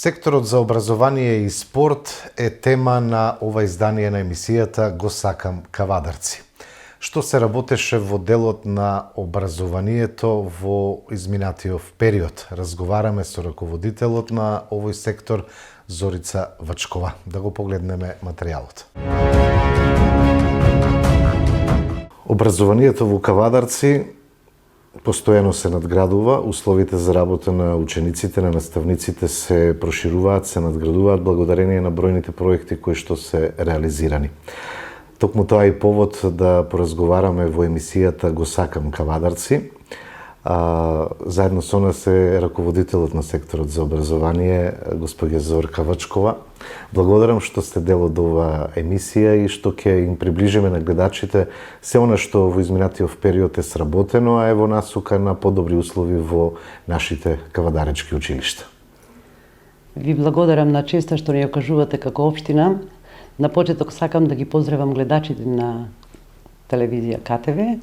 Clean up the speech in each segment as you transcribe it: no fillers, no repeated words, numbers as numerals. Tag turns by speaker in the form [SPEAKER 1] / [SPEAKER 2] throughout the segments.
[SPEAKER 1] Секторот за образование и спорт е тема на ова издание на емисијата Го сакам кавадарци. Што се работеше во делот на образованието во изминатиот период? Разговараме со раководителот на овој сектор Зорица Вачкова. Да го погледнеме материјалот. Образованието во Кавадарци постојано се надградува, условите за работа на учениците, на наставниците се прошируваат, се надградуваат благодарение на бројните проекти кои што се реализирани. Токму тоа е и повод да поразговараме во емисијата Го сакам кавадарци. Заедно со нас е раководителот на секторот за образование, госпоѓа Зорка Вачкова. Благодарам што сте дел од ова емисија и што ќе им приближиме на гледачите се она што во изминатиот период е сработено, а е во насока на подобри услови во нашите кавадаречки училишта.
[SPEAKER 2] Ви благодарам на честа што ни ја кажувате како општина. На почеток сакам да ги поздравам гледачите на телевизија КТВ,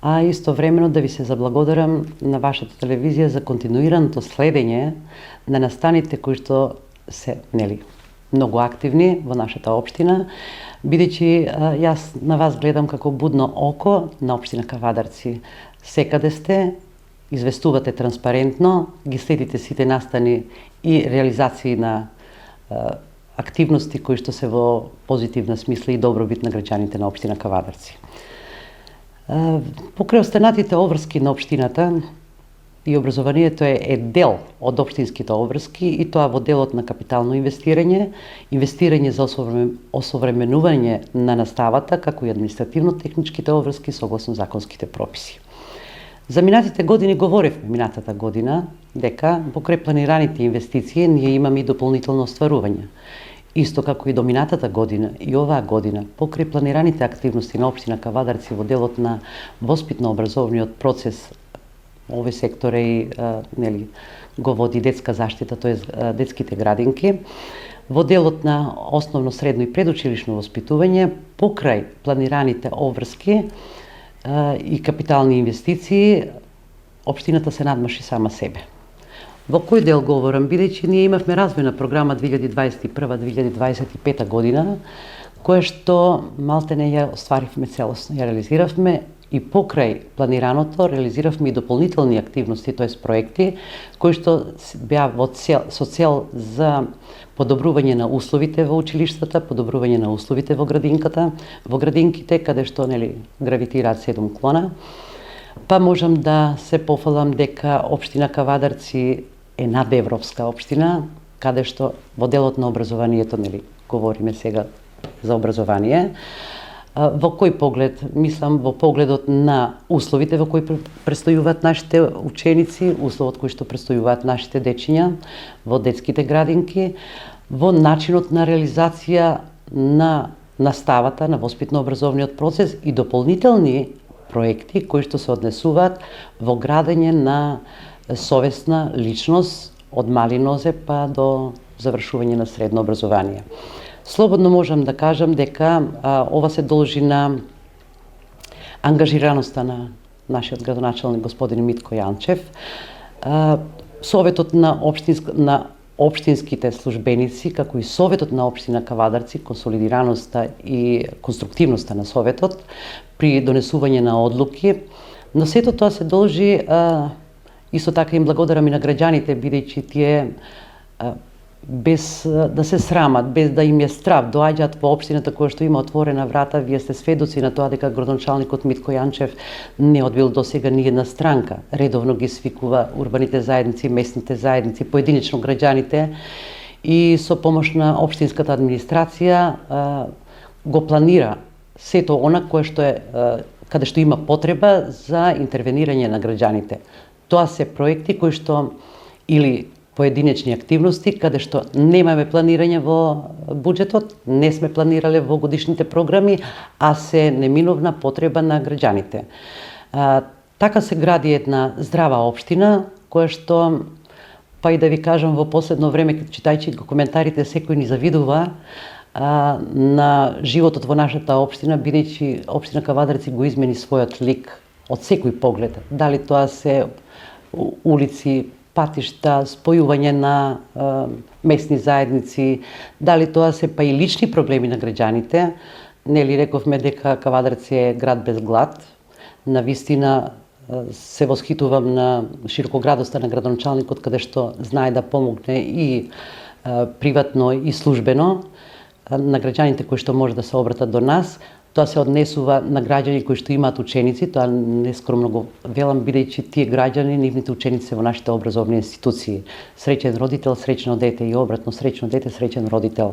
[SPEAKER 2] а истовремено да ви се заблагодарам на вашата телевизија за континуираното следење на настаните кои што се, многу активни во нашата општина, бидејќи јас на вас гледам како будно око на општина Кавадарци. Секаде сте, известувате транспарентно, ги следите сите настани и реализации на активности кои што се во позитивна смисла и добробит на граѓаните на општина Кавадарци. Покрај останатите обврски на општината и образованието е дел од општинските обврски и тоа во делот на капитално инвестирање, инвестирање за осовременување на наставата, како и административно-техничките обврски согласно законските прописи. За минатите години говоревме минатата година дека покрај планираните инвестиции ние имаме и дополнително остварување. Исто како и до минатата година и оваа година, покрај планираните активности на општина Кавадарци во делот на воспитно-образовниот процес, овој сектор е го води детска заштита, тоест детските градинки, во делот на основно, средно и предучилишно воспитување, покрај планираните обврски и капитални инвестиции, општината се надмаши сама себе. Во кој дел говорам, бидејќи ние имавме развојна програма 2021-2025 година, која што малтене ја остваривме целосно, ја реализиравме и покрај планираното реализиравме и дополнителни активности, тоест проекти, кои што беа со цел за подобрување на условите во училиштата, подобрување на условите во градинките, каде што гравитираат 7 клона. Па можам да се пофалам дека општина Кавадарци е надевропска општина, каде што во делот на образованието, говориме сега за образование. Во кој поглед? Мислам во погледот на условите во кои престојуваат нашите ученици, условот кој што престојуваат нашите дечиња во детските градинки, во начинот на реализација на наставата, на воспитно-образовниот процес и дополнителни проекти кои што се однесуваат во градење на совесна личност од мали нозе па до завршување на средно образование. Слободно можам да кажам дека ова се должи на ангажираноста на нашиот градоначалник господин Митко Јанчев, Советот на општинските службеници, како и Советот на општина Кавадарци, консолидираноста и конструктивноста на Советот при донесување на одлуки, но сето тоа се должи, исто така им благодарам и на граѓаните, бидејќи тие без да се срамат, без да им е страв, доаѓаат во општината која што има отворена врата. Вие сте сведоци на тоа дека градоначалникот Митко Јанчев не одбил досега ни една странка. Редовно ги свикува урбаните заедници, местните заедници, поединечно граѓаните и со помош на општинската администрација го планира сето она кое што е каде што има потреба за интервенирање на граѓаните. Тоа се проекти кои што или поединечни активности каде што немаме планирање во буџетот, не сме планирале во годишните програми, а се неминовна потреба на граѓаните. Така се гради една здрава општина, која што, па и да ви кажам, во последно време, читајќи коментарите, секој ни завидува на животот во нашата општина, бидејќи општина Кавадарци го измени својот лик од секој поглед. Дали тоа се улици патишта, спојување на местни заедници, дали тоа се па и лични проблеми на граѓаните. Нели рековме дека Кавадарци е град без глад. Навистина се восхитувам на широкоградоста на градоначалникот, каде што знае да помогне и приватно и службено на граѓаните кои што може да се обратат до нас. Тоа се однесува на граѓани кои што имаат ученици, тоа нескромно го велам, бидејќи тие граѓани, нивните ученици се во нашите образовни институции. Среќен родител, среќно дете и обратно, среќно дете, среќен родител.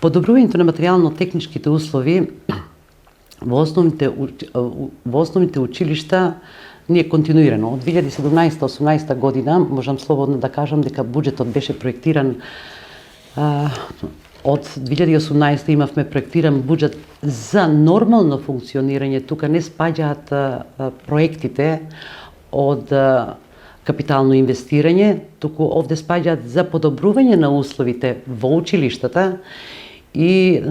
[SPEAKER 2] Подобрувањето на материјално-техничките услови во основните училишта ние континуирано. Од 2017-18 година, можам слободно да кажам дека буџетот беше проектиран од 2018 имавме проектиран буџет за нормално функционирање. Тука не спаѓаат проектите од капитално инвестирање, туку овде спаѓаат за подобрување на условите во училиштата и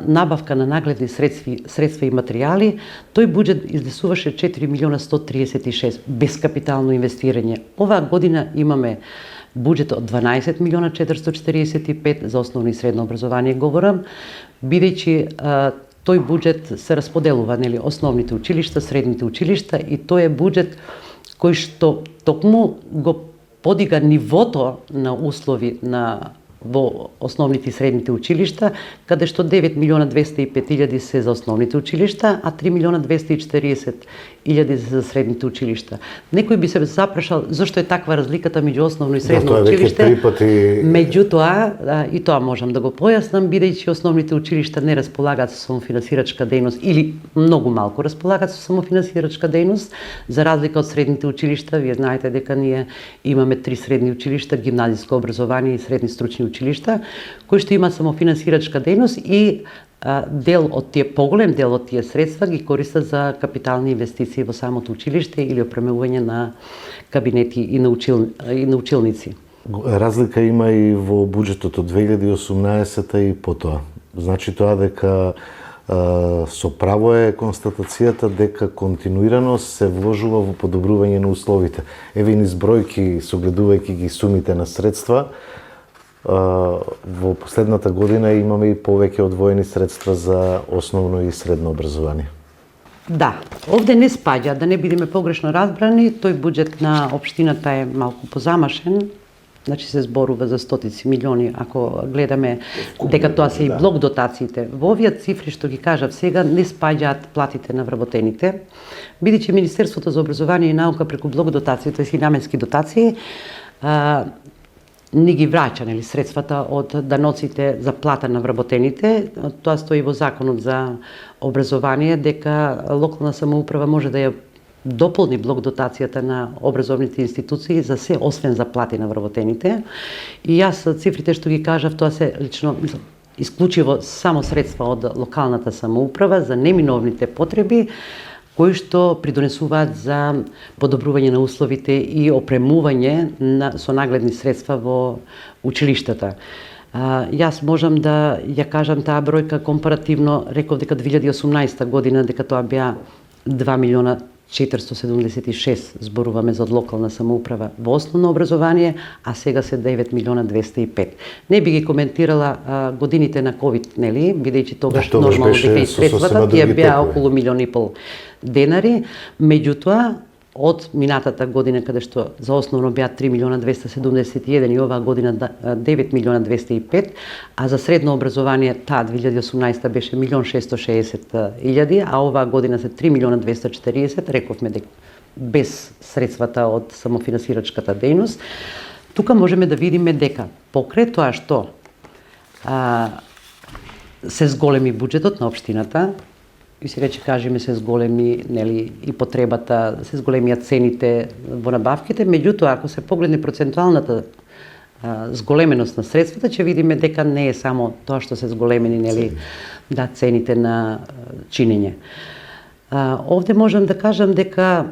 [SPEAKER 2] набавка на нагледни средства и материјали. Тој буџет изнесуваше 4.136.000 без капитално инвестирање. Оваа година имаме буџет од 12.445.000 за основно и средно образование говорам, бидејќи тој буџет се расподелува, нели, основните училишта, средните училишта, и тој е буџет кој што токму го подига нивото на услови во основните и средните училишта, каде што 9.205.000 се за основните училишта, а 3.240.000 за средните училишта. Некој би се запрашал зошто е таква разликата меѓу основно и средно училиште. Меѓутоа, и тоа можам да го појаснам, бидејќи основните училишта не располагаат со самофинансирачка дејност или многу малку располагаат со самофинансирачка дејност, за разлика од средните училишта. Вие знаете дека ние имаме 3 средни училишта, гимназиско образование и средни стручни училишта, кои што имаат самофинансирачка дејност и поголем дел од тие средства ги користат за капитални инвестиции во самото училиште или опремување на кабинети и на училници.
[SPEAKER 1] Разлика има и во буџетот од 2018 и потоа. Значи тоа дека со право е констатацијата дека континуирано се вложува во подобрување на условите. Еве низ бројки, согледувајќи ги сумите на средства, во последната година имаме и повеќе одвоени средства за основно и средно образование.
[SPEAKER 2] Да, овде не спаѓа, да не бидеме погрешно разбрани, тој буџет на општината е малку позамашен, значи се зборува за стотици милиони, ако гледаме дека тоа се и блок дотациите. Во овие цифри што ги кажав сега не спаѓаат платите на вработените, бидејќи Министерството за образование и наука преку блок дотации, тоест и наменски дотации, не ги враќа, нели, средствата од даноците за плата на вработените. Тоа стои во Законот за образование, дека локална самоуправа може да ја дополни блок дотацијата на образовните институции за се освен за плати на вработените. И јас цифрите што ги кажав, тоа се лично исклучиво само средства од локалната самоуправа за неминовните потреби, кои што придонесуваат за подобрување на условите и опремување со нагледни средства во училиштата. Јас можам да ја кажам таа бројка компаративно, реков дека 2018 година дека тоа беа 2.476.000 зборуваме за локална самоуправа во основно образование, а сега се 9.205.000. Не би ги коментирала годините на ковид, нели, бидејќи тогаш нормално дека и средствата тие беа околу 1,5 милиони денари, меѓутоа од минатата година каде што за основно беа 3.271.000 и оваа година 9.205.000, а за средно образование таа 2018 беше 1.660.000, а оваа година се 3.240.000, рековме дека без средствата од самофинансирачката дејност. Тука можеме да видиме дека покрај тоа што се зголеми буџетот на општината, и сега ќе кажеме се зголеми, нели, и потребата, се зголемиат цените во набавките, меѓутоа ако се погледне процентуалната зголеменост на средствата, ќе видиме дека не е само тоа што се зголемени, нели, да, цените на чинење. Овде можам да кажам дека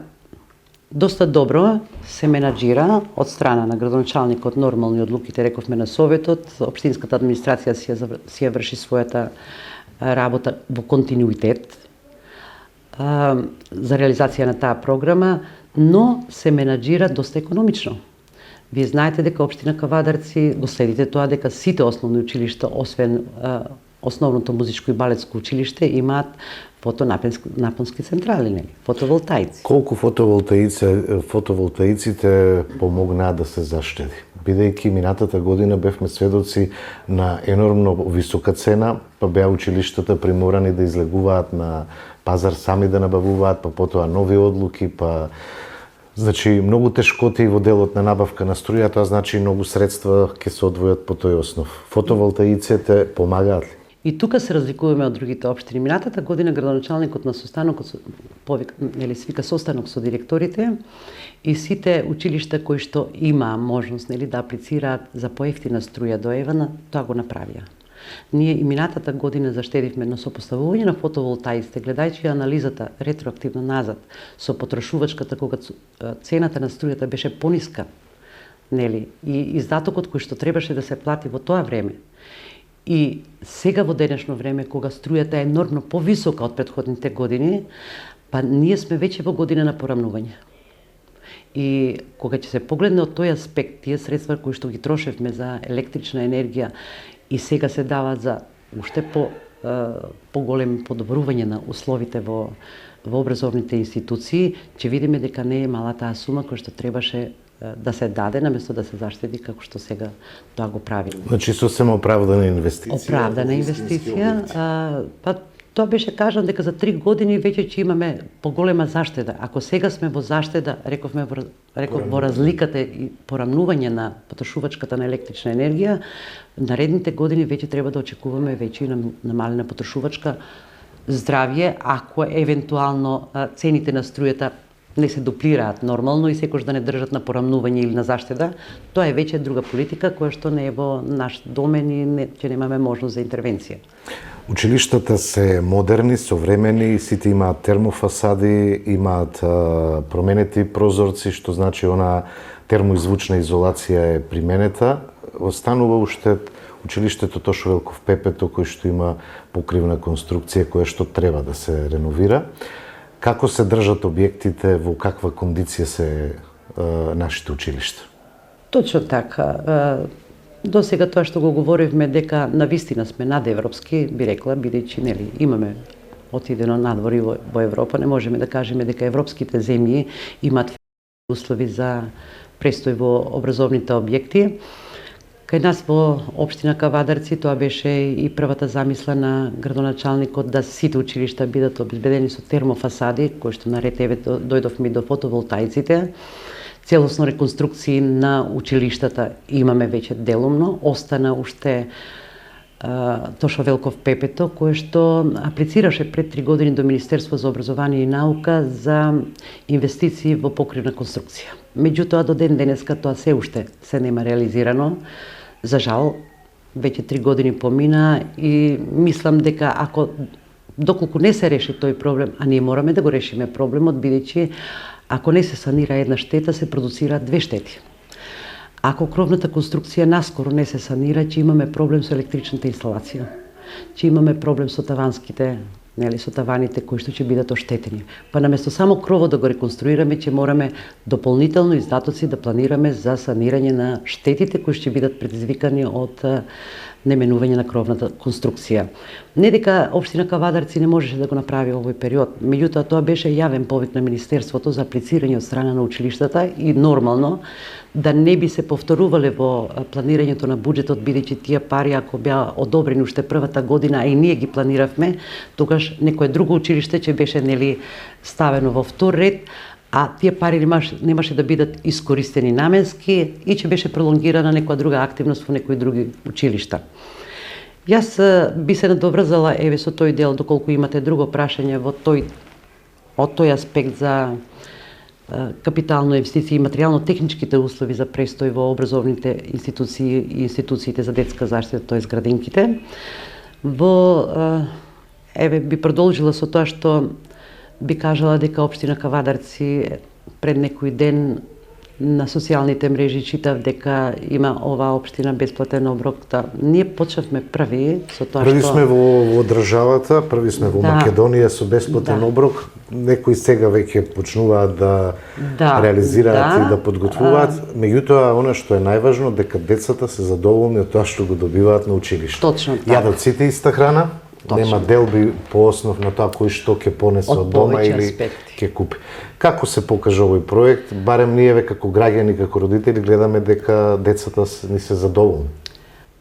[SPEAKER 2] доста добро се менаџира од страна на градоначалникот, нормални одлуките, рековме на Советот, општинската администрација си ја врши својата работа во континуитет за реализација на таа програма, но се менаџира доста економично. Вие знаете дека општина Кавадарци го следите тоа дека сите основни училишта, освен основното музичко и балетско училиште, имаат фотонапонски централи, нели? Фотоволтаици.
[SPEAKER 1] Колку фотоволтаиците помогнаа да се заштеди? Бидејќи минатата година бевме сведоци на енормно висока цена, па беа училиштата приморани да излегуваат на пазар сами да набавуваат, па потоа нови одлуки, па значи многу тешкоти во делот на набавка на струја, тоа значи многу средства ќе се одвојат по тој основ. Фотоволтаиците помагаат ли?
[SPEAKER 2] И тука се разликуваме од другите општини. Минатата година градоначалникот на состанокот свика состанок со директорите и сите училишта кои што има можност да аплицираат за поевтина струја до Евана, тоа го направија. Ние и минатата година заштедивме на сопоставување на фотоволтаиците, гледајќи анализата ретроактивно назад со потрошувачката кога цената на струјата беше пониска, нели, и издатокот кој што требаше да се плати во тоа време. И сега во денешно време, кога струјата е енормно повисока од претходните години, па ние сме веќе во година на порамнување. И кога ќе се погледне од тој аспект, тие средства кои што ги трошевме за електрична енергија и сега се дават за уште поголем подобрување на условите во образовните институции, ќе видиме дека не е мала таа сума која што требаше да се даде, наместо да се заштеди како што сега тоа го правиме.
[SPEAKER 1] Значи сосема оправдана инвестиција.
[SPEAKER 2] Оправдана инвестиција, па тоа беше кажано дека за 3 години веќе ќе имаме поголема заштеда. Ако сега сме во заштеда, реков во разликата и порамнување на потрошувачката на електрична енергија, наредните години веќе треба да очекуваме веќе и намалена потрошувачка, здравје, ако евентуално цените на струјата не се дуплираат нормално и секош да не држат на порамнување или на заштеда, тоа е веќе друга политика која што не е во наш домен и ќе немаме можност за интервенција.
[SPEAKER 1] Училиштата се модерни, современи, сите имаат термофасади, имаат променети прозорци, што значи она термоизвучна изолација е применета. Останува уште училиштето Тошо Велков Пепето, кој што има покривна конструкција која што треба да се реновира. Како се држат објектите, во каква кондиција се нашите училишта?
[SPEAKER 2] Точно така. До сега тоа што го говоривме дека навистина сме надевропски, би рекла, бидејќи нели имаме отидено надвор во Европа, не можеме да кажеме дека европските земји имаат услови за престој во образовните објекти. Кај нас во општина Кавадарци тоа беше и првата замисла на градоначалникот да сите училишта бидат обезбедени со термофасади, кои што наред дојдовме и до фотоволтаиците. Целосно реконструкции на училиштата имаме веќе делумно, остана уште Тошо Велков Пепето, кое што аплицираше пред 3 години до Министерство за образование и наука за инвестиции во покривна конструкција. Меѓутоа, до ден денеска тоа се уште се нема реализирано. За жал, веќе 3 години помина и мислам дека доколку не се реши тој проблем, а ние мораме да го решиме проблемот, бидејќи ако не се санира една штета, се продуцираат 2 штети. Ако кровната конструкција наскоро не се санира, ќе имаме проблем со електричната инсталација. Ќе имаме проблем со таванските, со таваните кои што ќе бидат оштетени. Па наместо само кровот да го реконструираме, ќе мораме дополнително издатоци да планираме за санирање на штетите кои ќе бидат предизвикани од неменување на кровната конструкција. Не дека општина Кавадарци не можеше да го направи овој период, меѓутоа тоа беше јавен повик на Министерството за аплицирање од страна на училиштата и нормално да не би се повторувале во планирањето на буџетот, бидејќи тие пари ако беа одобрени уште првата година, а и ние ги планиравме, тогаш некое друго училиште ќе беше ставено во втор ред, а тие пари немаше да бидат искористени наменски и ќе беше пролонгирана некоја друга активност во некои други училишта. Јас би се надоврзала со тој дел, доколку имате друго прашање од тој аспект за капитално инвестиции и материјално-техничките услови за престој во образовните институции и институциите за детска заштита, тоест градинките. Би продолжила со тоа што би кажала дека општина Кавадарци пред некој ден на социјалните мрежи читав дека има оваа општина бесплатен оброк. Ние почнавме први со тоа
[SPEAKER 1] Први
[SPEAKER 2] што...
[SPEAKER 1] сме во државата, први сме во Македонија со бесплатен оброк. Некои сега веќе почнуваат да реализираат и да подготвуваат. Меѓутоа, она што е најважно, дека децата се задоволни од тоа што го добиваат на училиште.
[SPEAKER 2] Точно така.
[SPEAKER 1] Јадат сите иста храна, нема делби по основ на тоа кој што ќе понесе од дома или ќе купи. Како се покажа овој проект? Барем ние како граѓани, како родители гледаме дека децата ни се задоволни.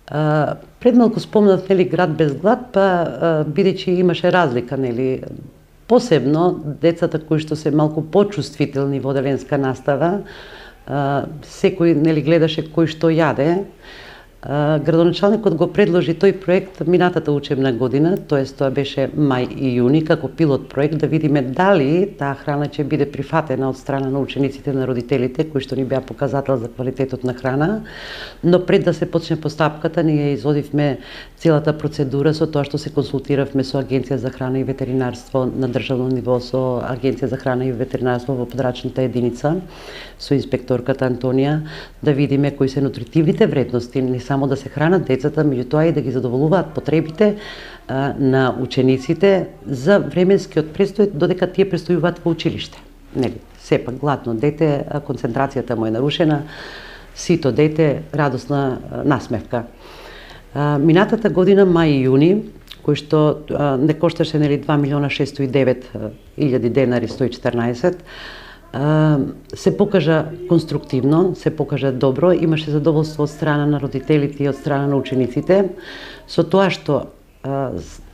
[SPEAKER 2] Пред малку спомнав, нели, град без глад, па бидејќи имаше разлика, нели, посебно децата кои што се малку почувствителни во деленска настава, секој, нели, гледаше кој што јаде. Градоначалникот го предложи тој проект минатата учебна година, тоест тоа беше мај и јуни, како пилот проект, да видиме дали таа храна ќе биде прифатена од страна на учениците, на родителите, кои што ни беа показател за квалитетот на храна. Но пред да се почне постапката, ние изодивме целата процедура со тоа што се консултиравме со Агенција за храна и ветеринарство на државно ниво, со Агенција за храна и ветеринарство во подрачната единица, со инспекторката Антонија, да видиме кои се нутритивните вредности, не само да се хранат децата, меѓутоа и да ги задоволуваат потребите на учениците за временскиот престој додека тие престојуваат во училиште. Нели, сепак гладно дете, концентрацијата му е нарушена, сито дете, радосна насмевка. Минатата година, мај и јуни, кој што не кошташе, нели, 2.609.000 денари, 114, се покажа конструктивно, се покажа добро, имаше задоволство од страна на родителите и од страна на учениците, со тоа што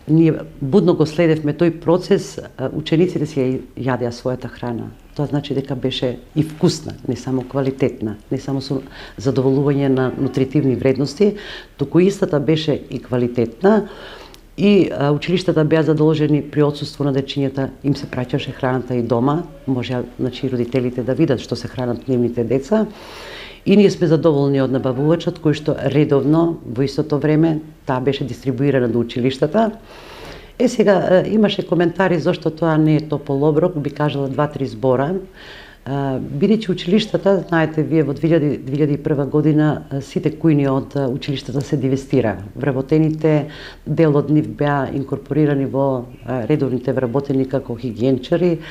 [SPEAKER 2] ние будно го следевме тој процес, учениците си јадеа својата храна. Тоа значи дека беше и вкусна, не само квалитетна, не само со задоволување на нутритивни вредности, туку истата беше и квалитетна. И училиштата беа задолжени при отсуство на дечињата, им се праќаше храната и дома, може, значи, родителите да видат што се хранат нивните деца. И ние сме задоволни од набавувачот, кој што редовно, во истото време, таа беше дистрибуирана до училиштата. Сега, имаше коментари зашто тоа не е топол оброк, би кажала 2-3 збора. Бидејќи училиштата, знаете вие, во 2001 година сите кујни од училиштата се дивестира. Вработените, дел од нив беа инкорпорирани во редовните вработени како хигиенчари,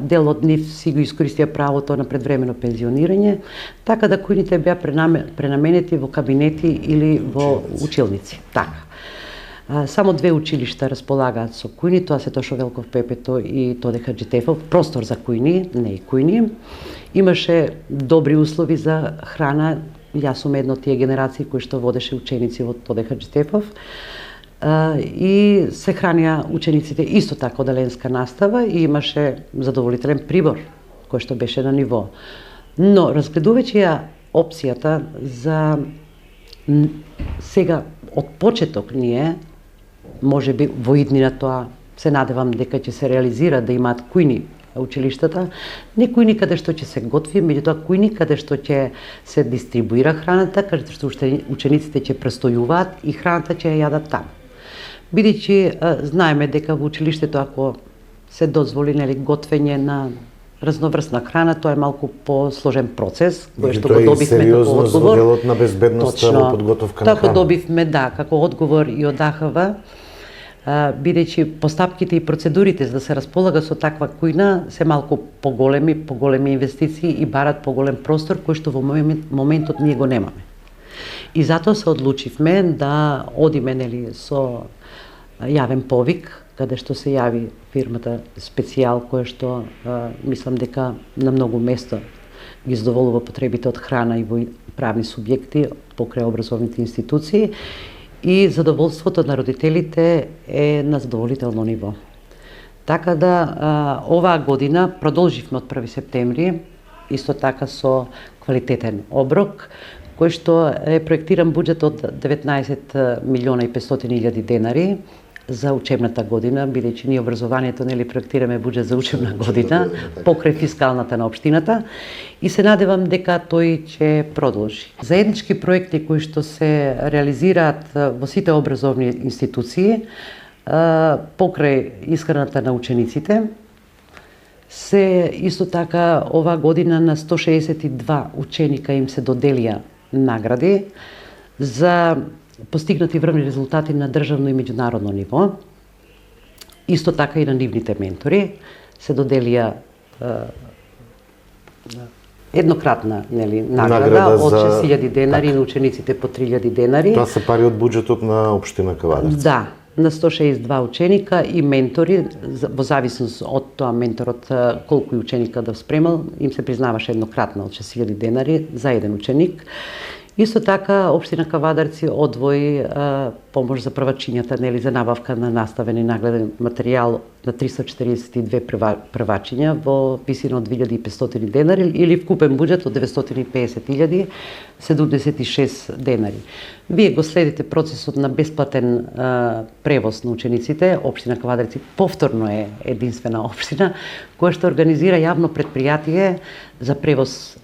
[SPEAKER 2] дел од нив си го искористија правото на предвремено пензионирање, така да кујните беа пренаменети во кабинети или во училници. Така. Само 2 училишта располагаат со кујни, тоа се Тошо Велков Пепето и Тоде Хаџитефов, простор за кујни, не и кујни. Имаше добри услови за храна, јас сум една од тие генерации кои што водеше ученици во Тоде Хаџитефов. И се хранија учениците исто така оделенска настава и имаше задоволителен прибор кој што беше на ниво. Но разгледувајќи ја опцијата за сега од почеток ние, може би во иднина тоа се надевам дека ќе се реализира да имаат кујни училиштата, не кујни каде што ќе се готви, меѓутоа кујни каде што ќе се дистрибуира храната, каде што учениците ќе престојуваат и храната ќе ја јадат таму. Бидејќи знаеме дека во училиштето ако се дозволи, нели, готвење на разноврсна храна, тоа е малку посложен процес, кој што го добивме како одговор.
[SPEAKER 1] Тоа е делот на безбедноста во подготовка на храна.
[SPEAKER 2] Така добивме, да, како одговор и од АХВ, бидејќи постапките и процедурите за да се располага со таква кујна се малку поголеми инвестиции и барат поголем простор кој што во моментот ние го немаме. И затоа се одлучивме да одиме, нели, со јавен повик, каде што се јави фирмата Специјал, која што мислам дека на многу место ги задоволува потребите од храна и во правни субјекти покрај образовните институции, и задоволството на родителите е на задоволително ниво. Така да оваа година продолживме од 1 септември, исто така со квалитетен оброк, кој што е проектиран буџет од 19.500.000 денари за учебната година, бидејќи ние образованието, нели, проектираме буџет за учебна година покрај фискалната на општината, и се надевам дека тој ќе продолжи. Заеднички проекти кои што се реализираат во сите образовни институции покрај исхраната на учениците Се исто така ова година на 162 ученика им се доделија награди за постигнати врвни резултати на државно и меѓународно ниво. Исто така и на нивните ментори се доделија еднократна награда од 6.000 денари, на учениците по 3.000 денари.
[SPEAKER 1] Тоа се пари од буџетот на општина Кавадарци.
[SPEAKER 2] Да, на 162 ученика и ментори, во зависност од тоа менторот колку и ученика да спремал, им се признаваше еднократна од 6.000 денари за еден ученик. Исто така, општина Кавадарци одвои помош за првачињата, за набавка на наставен и нагледен материјал на 342 првачиња во висина од 2.500 денари или вкупен буџет од 950.076 денари. Вие го следите процесот на бесплатен превоз на учениците. Општина Кавадарци повторно е единствена општина која што организира јавно предпријатие за превоз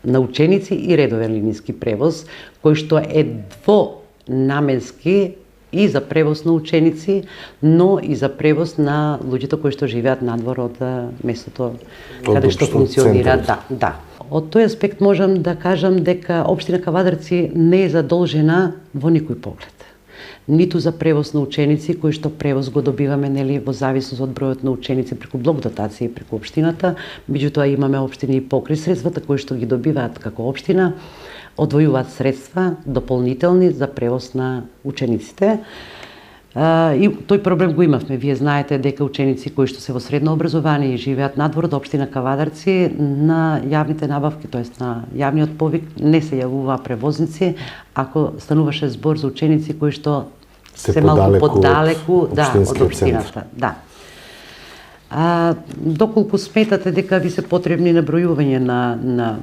[SPEAKER 2] на ученици и редовен линиски превоз, кој што е двонаменски и за превоз на ученици, но и за превоз на луѓето кои што живеат надвор од местото каде што функционира. Да. Од тој аспект можам да кажам дека општина Кавадарци не е задолжена во никој поглед. Ниту за превоз на ученици, кои што превоз го добиваме во зависност од бројот на ученици преку блок дотација и преку општината, меѓутоа имаме општини и покрај средствата кои што ги добиваат како општина, одвојуваат средства дополнителни за превоз на учениците. И тој проблем го имавме. Вие знаете дека ученици кои што се во средно образование и живеат надвор од општина Кавадарци на јавните набавки, тоест на јавниот повик, не се јавуваа превозници, ако стануваше збор за ученици кои што се малку подалеку од општината. Да. Доколку сметате дека ви се потребни набројување на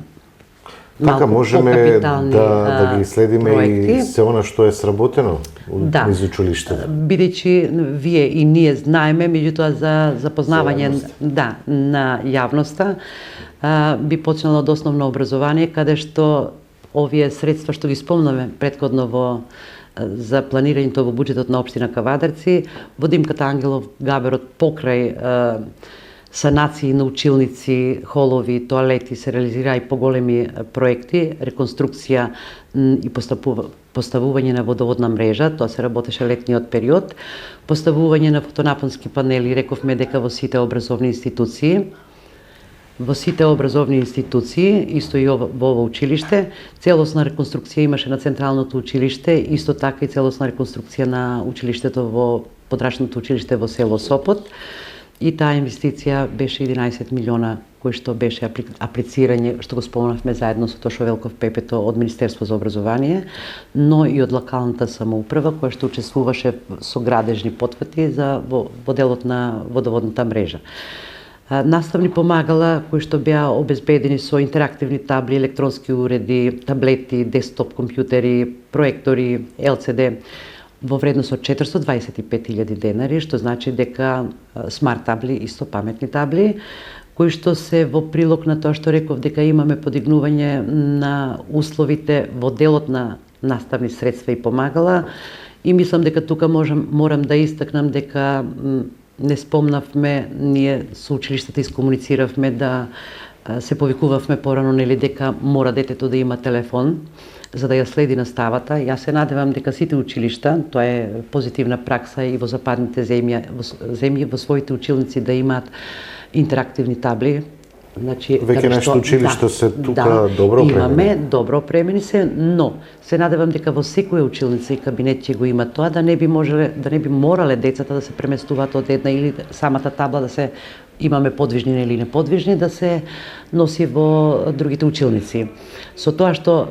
[SPEAKER 1] така можеме да ги следиме
[SPEAKER 2] проекти.
[SPEAKER 1] И се она што е сработено низ училиштето.
[SPEAKER 2] Бидејќи вие и ние знаеме, меѓутоа за запознавање на јавноста би почнало од основно образование, каде што овие средства што ги спомнаме претходно за планирањето во буџетот на општина Кавадарци, во димката Ангелов Габерот покрај санации на училници, холови, тоалети, се реализира и поголеми проекти, реконструкција и поставување на водоводна мрежа, тоа се работеше летниот период, поставување на фотонапонски панели, рековме дека во сите образовни институции, исто и во ово училиште, целосна реконструкција имаше на Централното училиште, исто така и целосна реконструкција на училиштето во подрачното училиште во село Сопот. И таа инвестиција беше 11 милиона, кој што беше аплицирање, што го спомнавме заедно со Тошо Велков Пепето од Министерство за образование, но и од локалната самоуправа, која што учествуваше со градежни потврди во делот на водоводната мрежа. Наставни помагала кои што беа обезбедени со интерактивни табли, електронски уреди, таблети, десктоп компјутери, проектори, ЛЦД, во вредност од 425.000 денари, што значи дека смарт табли, исто паметни табли, кои што се во прилог на тоа што реков дека имаме подигнување на условите во делот на наставни средства и помагала. И мислам дека тука морам да истакнам дека не спомнавме, ние со училиштата искомунициравме да се повикувавме порано дека мора детето да има телефон за да ја следи наставата. Јас се надевам дека сите училишта, тоа е позитивна пракса и во западните земји во своите училници да имаат интерактивни табли. Значи,
[SPEAKER 1] веќе нешто училишта се тука добро опремени.
[SPEAKER 2] Имаме добро опремени се, но се надевам дека во секоја училница и кабинет ќе го има тоа, да не би морале децата да се преместуваат од една или самата табла да се имаме подвижни или неподвижни, да се носи во другите училници. Со тоа што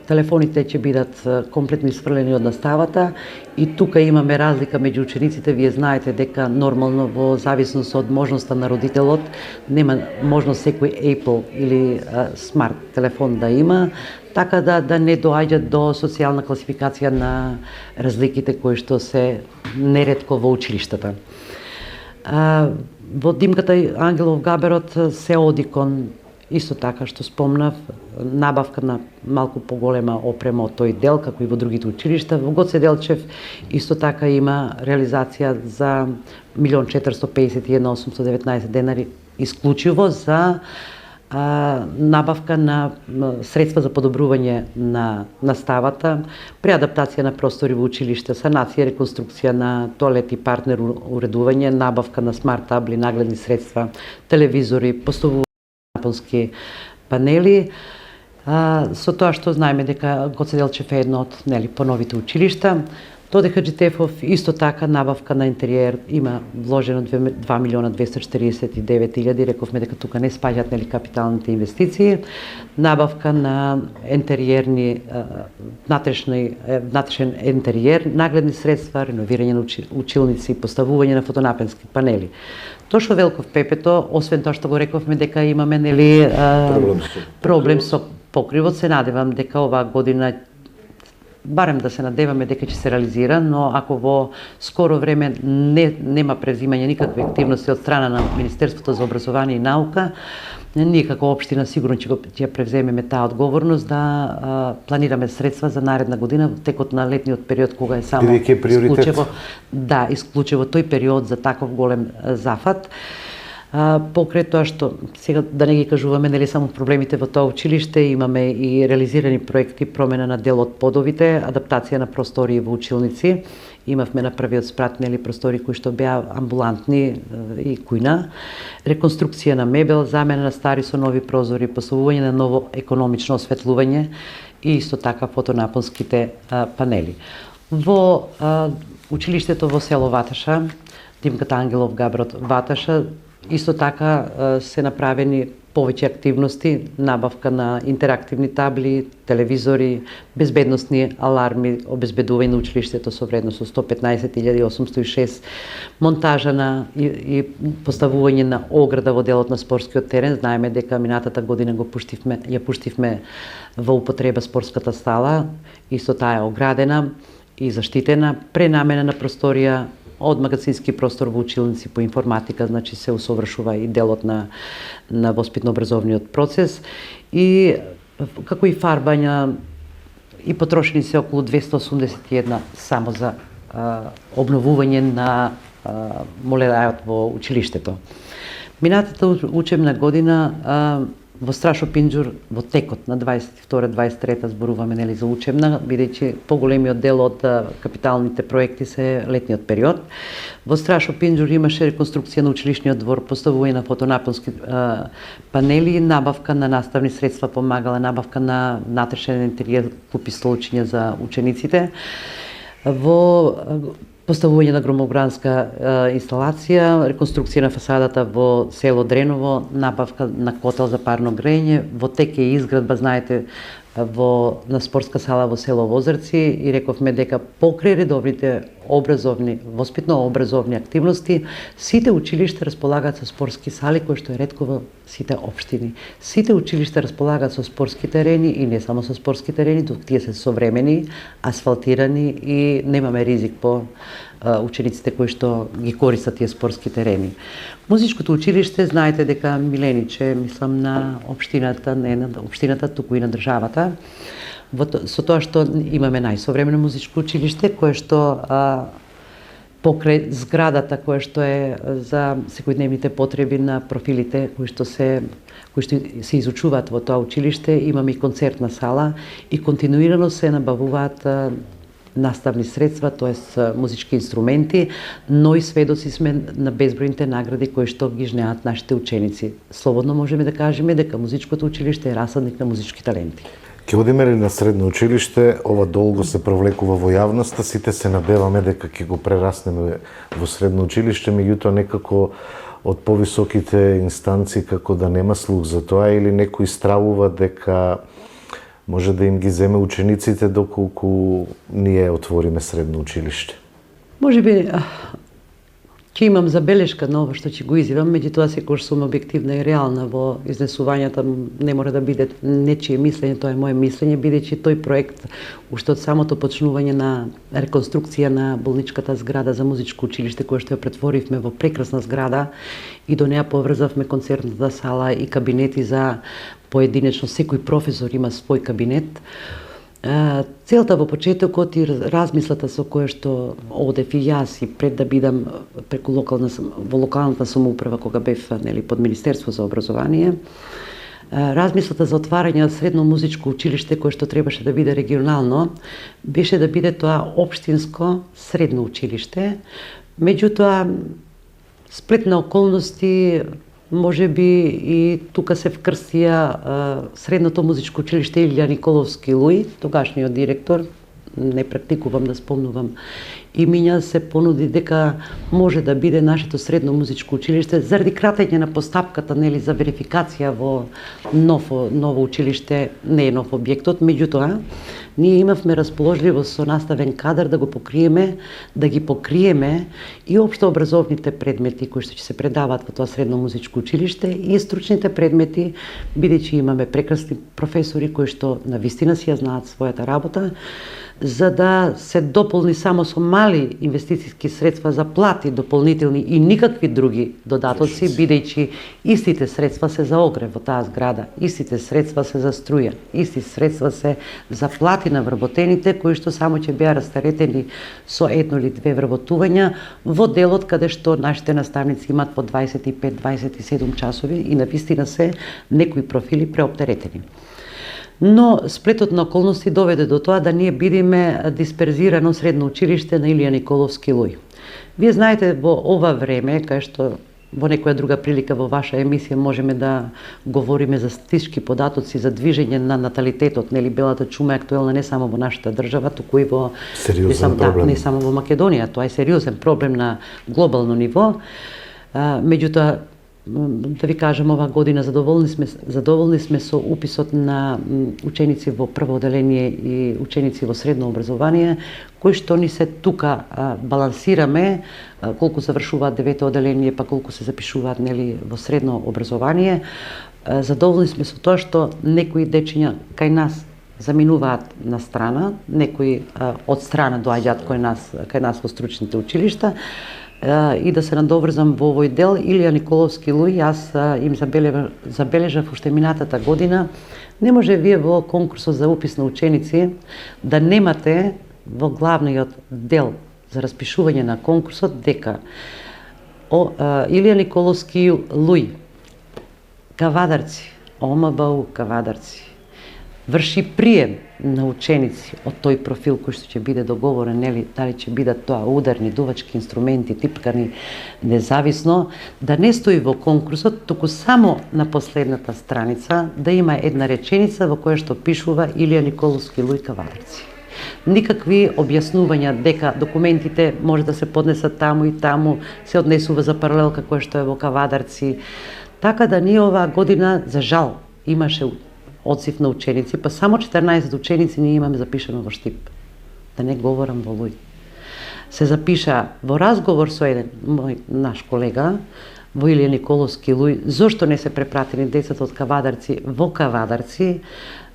[SPEAKER 2] телефоните ќе бидат комплетно исфрлени од наставата и тука имаме разлика меѓу учениците. Вие знаете дека нормално во зависност од можноста на родителот нема можност секој Apple или смарт телефон да има, така да не доаѓат до социјална класификација на разликите кои што се неретко во училиштата. Во димката Ангелов Габерот се оди кон исто така што спомнав, набавка на малку поголема опрема од тој дел, како и во другите училишта. Во Гоце Делчев исто така има реализација за 1.451.819 денари исклучиво за набавка на средства за подобрување на наставата, преадаптација на простори во училиште, санација, реконструкција на тоалети, партнер уредување, набавка на смарт табли, нагледни средства, телевизори, поставување на напонски панели. Со тоа што знаеме дека Гоце Делчев е едно од поновите училишта, Доде Хаджитефов исто така набавка на интериер, има вложено 2 милиона 249 илјади, рековме дека тука не спаѓаат капиталните инвестиции, набавка на интериерни внатрешен интериер, нагледни средства, реновирање на училници, поставување на фотонапенски панели. Тоа што Велков Пепето, освен тоа што го рековме дека имаме проблем со покривот, се надевам дека оваа година барем да се надеваме дека ќе се реализира, но ако во скоро време нема презимање никакви активности од страна на Министерството за образование и наука, ние како општина сигурно ќе превземеме таа одговорност да планираме средства за наредна година во текот на летниот период кога е само исклучиво тој период за таков голем зафат. Покрај тоа што сега да не ги кажуваме само проблемите во тоа училиште, имаме и реализирани проекти, промена на дел од подовите, адаптација на простории во училници. Имавме на првиот спрат простори кои што беа амбулантни и кујна, реконструкција на мебел, замена на стари со нови прозори, поставување на ново економично осветлување и исто така фотонапонските панели. Во училиштето во село Ваташа, Димката Ангелов Габрот Ваташа, исто така се направени повеќе активности, набавка на интерактивни табли, телевизори, безбедносни аларми, обезбедување на училиштето со вредност од 115.806, монтажа на и поставување на ограда во делот на спортскиот терен. Знаеме дека минатата година ја пуштивме во употреба спортската стала, исто таа е оградена и заштитена, пренамена на просторија од магазински простор во училници по информатика, значи се усовршува и делот на воспитно-образовниот процес и како и фарбања и потрошени се околу 281 само за обновување на молерајот во училиштето. Минатата учебна година во Страшо Пинџур, во текот на 22-23 зборуваме за учебна, бидејќи поголемиот дел од капиталните проекти се летниот период. Во Страшо Пинџур имаше реконструкција на училишниот двор, поставување на фотонапонски панели, набавка на наставни средства, помагала набавка на внатрешен интериер, купи столчиња за учениците. Во поставување на громобранска инсталација, реконструкција на фасадата во село Дреново, набавка на котел за парно грење, во тек е изградба, знаете, на спортска сала во село Возарци и рековме дека покрај редовните воспитно-образовни активности, сите училишта располагаат со спортски сали, кои што е ретко во сите општини. Сите училишта располагаат со спортски терени и не само со спортски терени, туку тие се современи, асфалтирани и немаме ризик по учениците кои што ги користат тие спортски терени. Музичкото училиште, знаете дека милениче, мислам, на општината, не на општината, туку и на државата. Со тоа што имаме најсовремено музичко училиште, кое што покрај зградата која што е за секојдневните потреби на профилите кои што се изучуваат во тоа училиште, имаме и концертна сала и континуирано се набавуваат наставни средства, тоест музички инструменти, но и сведоци сме на безбројните награди кои што ги жнеат нашите ученици. Слободно можеме да кажеме дека музичкото училиште е расадник на музички таленти.
[SPEAKER 1] Ќе одиме ли на средно училиште, ова долго се провлекува во јавноста, сите се надеваме дека ќе го прераснеме во средно училиште, меѓутоа некако од повисоките инстанции како да нема слух за тоа или некој стравува дека може да им ги земе учениците доколку ние отвориме средно училиште?
[SPEAKER 2] Може би ќе имам забелешка на ова што ќе го изјавам, меѓутоа секогаш сум објективна и реална во изнесувањата, не мора да биде нечие мислење, тоа е моје мислење, бидејќи тој проект уште од самото почнување на реконструкција на болничката зграда за музичко училиште, која што ја претворивме во прекрасна зграда и до неа поврзавме концертната сала и кабинети за поединечно, секој професор има свој кабинет. Целта во почетокот и размислата со која што одев и јас и пред да бидам преку во локалната самоуправа кога бев под Министерство за образование, размислата за отварање на средно музичко училиште кое што требаше да биде регионално, беше да биде тоа општинско средно училиште. Меѓутоа, сплет на околности, може би и тука се вкрстија средното музичко училиште Илија Николовски Луј, тогашниот директор, не практикувам да спомнувам имиња, се понуди дека може да биде нашето средно музичко училиште заради кратење на постапката за верификација во ново училиште, не е нов објектот, меѓутоа ние имавме расположливост со наставен кадар да го покриеме, да ги покриеме и општо образовните предмети кои што ќе се предаваат во тоа средно музичко училиште и стручните предмети, бидејќи имаме прекрасни професори кои што навистина си ја знаат својата работа, за да се дополни само со мали инвестициски средства за плати дополнителни и никакви други додатоци, бидејќи истите средства се за огрев во таа зграда, истите средства се за струја, исти средства се за плати на вработените кои што само ќе беа растаретени со едно или две вработувања во делот каде што нашите наставници имаат по 25-27 часови и навистина се некои профили преоптеретени. Но сплетот на околности доведе до тоа да ние бидеме дисперзирано средно училиште на Илија Николовски Луј. Вие знаете, во ова време, кај што во некоја друга прилика во ваша емисија можеме да говориме за статистички податоци за движење на наталитетот, нели белата чума е актуелна не само во нашата држава, туку и во не само во Македонија, тоа е сериозен проблем на глобално ниво. Меѓутоа, да ви кажам, ова година задоволни сме со уписот на ученици во прво оделение и ученици во средно образование, кои што ни се тука балансираме, колку завршуваат девето оделение, па колку се запишуваат во средно образование. Задоволни сме со тоа што некои дечиња кај нас заминуваат на страна, некои од страна доаѓаат кај нас во стручните училишта. И да се надоврзам во овој дел, Илија Николовски Луј, јас им забележав уште минатата година, не може вие во конкурсот за упис на ученици да немате во главниот дел за распишување на конкурсот дека Илија Николовски Луј, Кавадарци, ОМБУ Кавадарци, врши прием на ученици од тој профил кој што ќе биде договорен, дали ќе бидат тоа ударни, дувачки инструменти, типкани, независно, да не стои во конкурсот, туку само на последната страница да има една реченица во која што пишува Илија Николовски Луј Кавадарци. Никакви објаснувања дека документите може да се поднесат таму и таму, се однесува за паралелка која што е во Кавадарци. Така да ние оваа година, за жал, имаше одзив на ученици, па само 14 ученици ние имаме запишано во Штип. Да не говорам во Луј. Се запиша во разговор со еден мој наш колега, во Илија Николовски Луј, зошто не се препратени децата од Кавадарци во Кавадарци.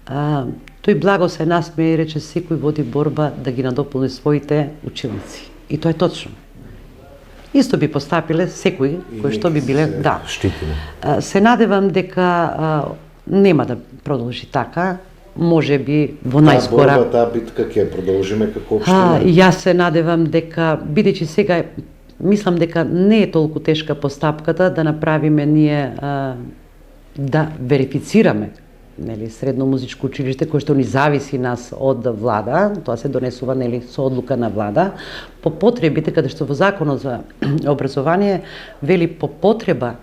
[SPEAKER 2] Тој благо се насмеја и рече секој води борба да ги надополни своите ученици. И тоа е точно. Исто би постапиле секој кој што би биле, да. Се надевам дека нема да продолжи така, може би во најскора.
[SPEAKER 1] Борба, таа битка ќе продолжиме како општина.
[SPEAKER 2] Јас се надевам дека, бидејќи сега мислам дека не е толку тешка постапката да направиме ние да верифицираме средно музичко училиште кое што ни зависи нас од влада, тоа се донесува со одлука на влада, по потребите каде што во Законот за образование вели по потреба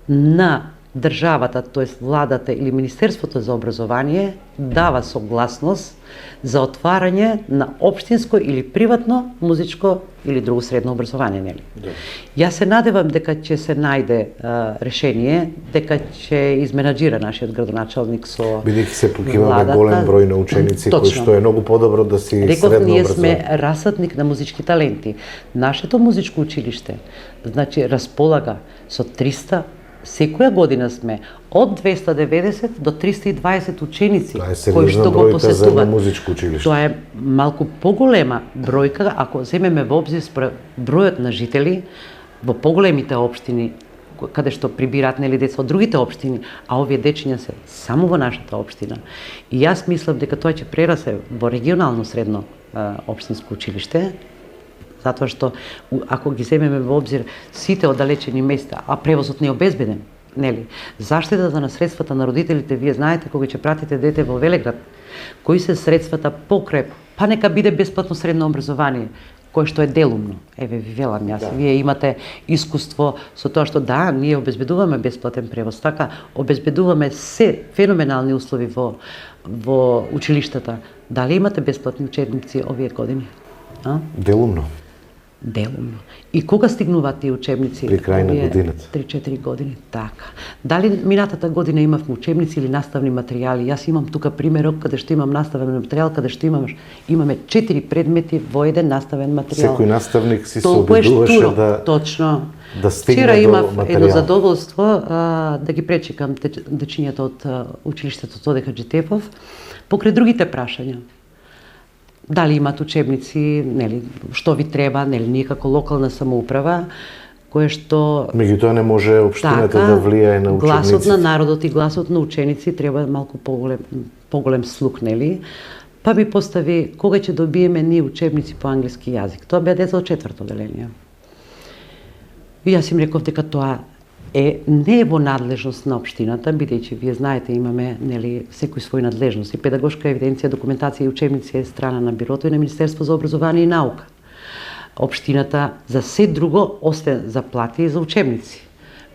[SPEAKER 2] на државата, тоест владата или Министерството за образование дава согласност за отварање на општинско или приватно музичко или друго средно образование,
[SPEAKER 1] Да.
[SPEAKER 2] Јас се надевам дека ќе се најде решение, дека ќе изменаџира нашиот градоначалник со
[SPEAKER 1] бидејќи се покриваме голем број на ученици кои што е многу подобро да си средно образование.
[SPEAKER 2] Ние сме расадник на музички таленти. Нашето музичко училиште, значи, располага со 300. Секоја година сме од 290 до 320 ученици кои што го посетуваат. Тоа е малку поголема бројка ако земеме во обзир бројот на жители во поголемите општини каде што прибираат нели деца од другите општини, а овие дечиња се само во нашата општина. И јас мислам дека тоа ќе прерасе во регионално средно општинско училиште, затоа што ако ги земеме во обзир сите оддалечени места, а превозот не е обезбеден, нели? Заштитата на средствата на родителите, вие знаете кога ќе пратите дете во Велеград, кои се средствата покрај, па нека биде бесплатно средно образование, кое што е делумно. Еве ви велам јас, вие имате искуство со тоа што да, ние обезбедуваме бесплатен превоз, така обезбедуваме се феноменални услови во училиштата. Дали имате бесплатни учебници овие години?
[SPEAKER 1] Делумно.
[SPEAKER 2] Делумно. И кога стигнуваат тие учебници?
[SPEAKER 1] При крај на годината.
[SPEAKER 2] 3-4 години, така. Дали минатата година имавме учебници или наставни материјали? Јас имам тука примерок каде што имам наставен материјал, каде што имаме 4 предмети во еден наставен материјал.
[SPEAKER 1] Секој наставник си се обидуваше
[SPEAKER 2] точно.
[SPEAKER 1] Да стигне
[SPEAKER 2] Вчера
[SPEAKER 1] до
[SPEAKER 2] имав
[SPEAKER 1] материјал.
[SPEAKER 2] едно задоволство да ги пречекам дечињата од училиштето Тоде Хаџитепов покрај другите прашања. Дали имат учебници, нели, што ви треба, нели, ние како локална самоуправа, кое што
[SPEAKER 1] Меѓутоа не може општината да влијае на учениците.
[SPEAKER 2] Гласот на народот и гласот на ученици треба малку поголем слух, нели? Па ми постави кога ќе добиеме ние учебници по англиски јазик. Тоа беа деца од 4-то одделение. И јас им реков дека тоа не е во надлежност на општината, бидејќи вие знаете имаме нели секој свој надлежност. И педагошка евиденција, документација и учебници е страна на бирото и на Министерство за образование и наука. Општината за се друго освен за плати и за учебници.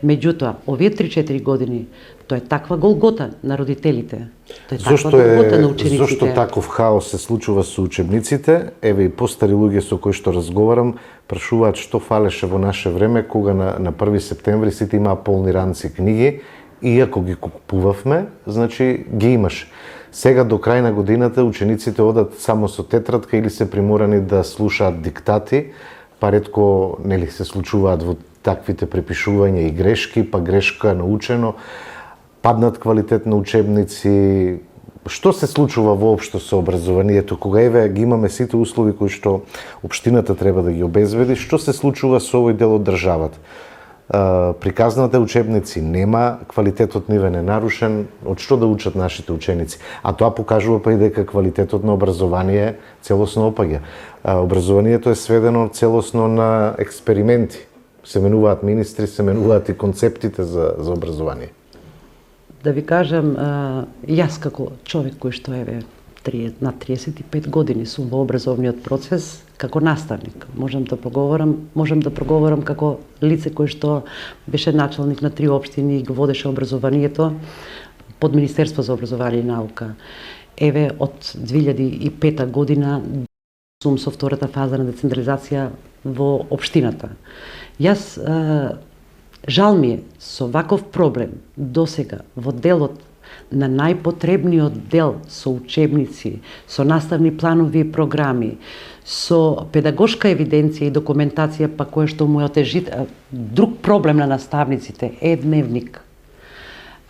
[SPEAKER 2] Меѓутоа, овие 3-4 години тоа е таква голгота на родителите. Тоа е таква голгота на учениците.
[SPEAKER 1] Зошто таков хаос се случува со учебниците? Еве и постари луѓе со кои што разговарам прашуваат што фалеше во наше време кога на 1 септември сите имаа полни ранци книги и ако ги купувавме, значи ги имаше. Сега до крај на годината учениците одат само со тетрадка или се приморани да слушаат диктати, па ретко нели се случуваат во таквите препишувања и грешки, па грешка научено, паднат квалитет на учебници. Што се случува воопшто со образованието кога еве ги имаме сите услови кои што општината треба да ги обезбеди? Што се случува со овој дел од државата? Приказните учебници нема, квалитетот ниве не нарушен, од што да учат нашите ученици? А тоа покажува па и дека квалитетот на образование целосно опаѓа. Образованието е сведено целосно на експерименти. Се менуваат министри, се менуваат и концептите за образование.
[SPEAKER 2] Да ви кажам, јас како човек кој што еве на 35 години сум во образовниот процес, како наставник, можам да проговорам како лице кој што беше началник на 3 општини и го водеше образованието под Министерство за образование и наука. Еве од 2005 година сум со втората фаза на децентрализација во општината. Јас жал ми е со ваков проблем досега во делот на најпотребниот дел со учебници, со наставни планови и програми, со педагошка евиденција и документација, па кое што му е отежит друг проблем на наставниците е дневник.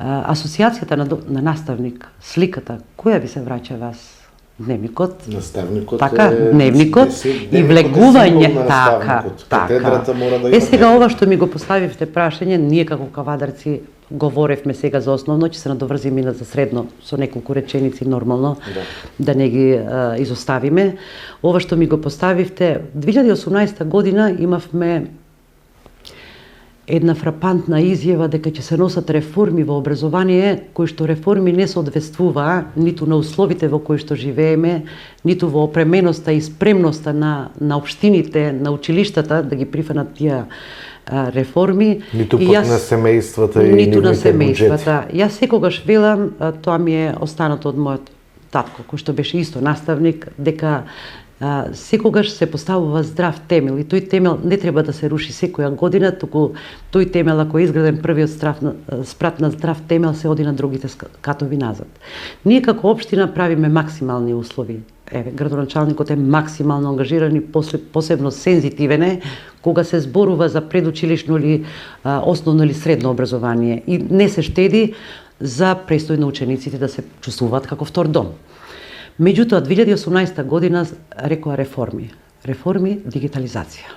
[SPEAKER 2] Асоциацијата на наставник, сликата, која ви се враќа вас? Дневникот.
[SPEAKER 1] Наставникот
[SPEAKER 2] така, дневникот и влегување така.
[SPEAKER 1] Катедрата мора да има.
[SPEAKER 2] Сега ова што ми го поставивте прашање, ние како кавадарци говоревме сега за основно, ќе се надоврзим и за средно со неколку реченици нормално, да не ги изоставиме. Ова што ми го поставивте, 2018 година имавме една фрапантна изјава дека ќе се носат реформи во образование, кои што реформи не соодветствуваа ниту на условите во кои што живееме, ниту во опременоста и спремноста на општините, на училиштата да ги прифанат тие реформи.
[SPEAKER 1] Ниту пак на семејствата и
[SPEAKER 2] ниту на
[SPEAKER 1] нивните
[SPEAKER 2] семејствата. Јас секогаш велам, тоа ми е останато од мојот татко, кој што беше исто наставник, дека секогаш се поставува здрав темел и тој темел не треба да се руши секоја година, туку тој темел ако е изграден првиот спрат на здрав темел се оди на другите катови назад. Ние како општина правиме максимални услови. Еве, градоначалникот е максимално ангажиран и посебно сензитивен е кога се зборува за предучилишно или основно или средно образование и не се штеди за престој на учениците да се чувствуваат како втор дом. Меѓутоа, 2018 година рекоа реформи. Реформи, дигитализација.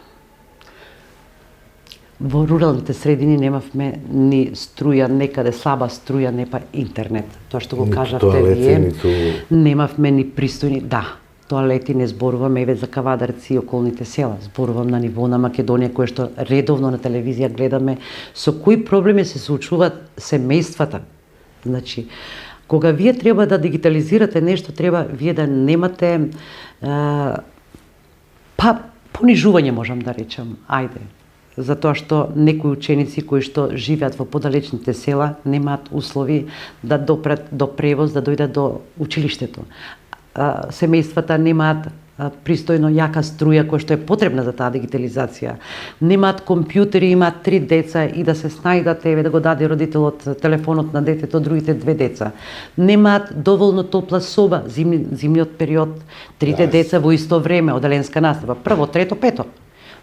[SPEAKER 2] Во руралните средини немавме ни струја, некаде слаба струја, не па интернет. Тоа што го
[SPEAKER 1] Ниту
[SPEAKER 2] кажавте
[SPEAKER 1] тоалети,
[SPEAKER 2] вие,
[SPEAKER 1] ниту-
[SPEAKER 2] немавме ни пристојни, да, тоалети не зборувам еве за Кавадарци и околните села, зборувам на ниво на Македонија, кое што редовно на телевизија гледаме со кои проблеми се соочуваат семејствата. Значи, кога вие треба да дигитализирате нешто, треба вие да немате понижување, можам да речам, ајде. Затоа што некои ученици кои што живеат во подалечните села немаат услови да допрат до превоз, да дојдат до училиштето. Семејствата немаат пристојно јака струја која што е потребна за таа дигитализација. Немаат компјутери, имаат 3 деца и да се снајдат, еве да го даде родителот телефонот на детето, другите 2 деца. Немаат доволно топла соба, зимниот период, 3 деца во исто време, оделенска настава, прво, трето, пето.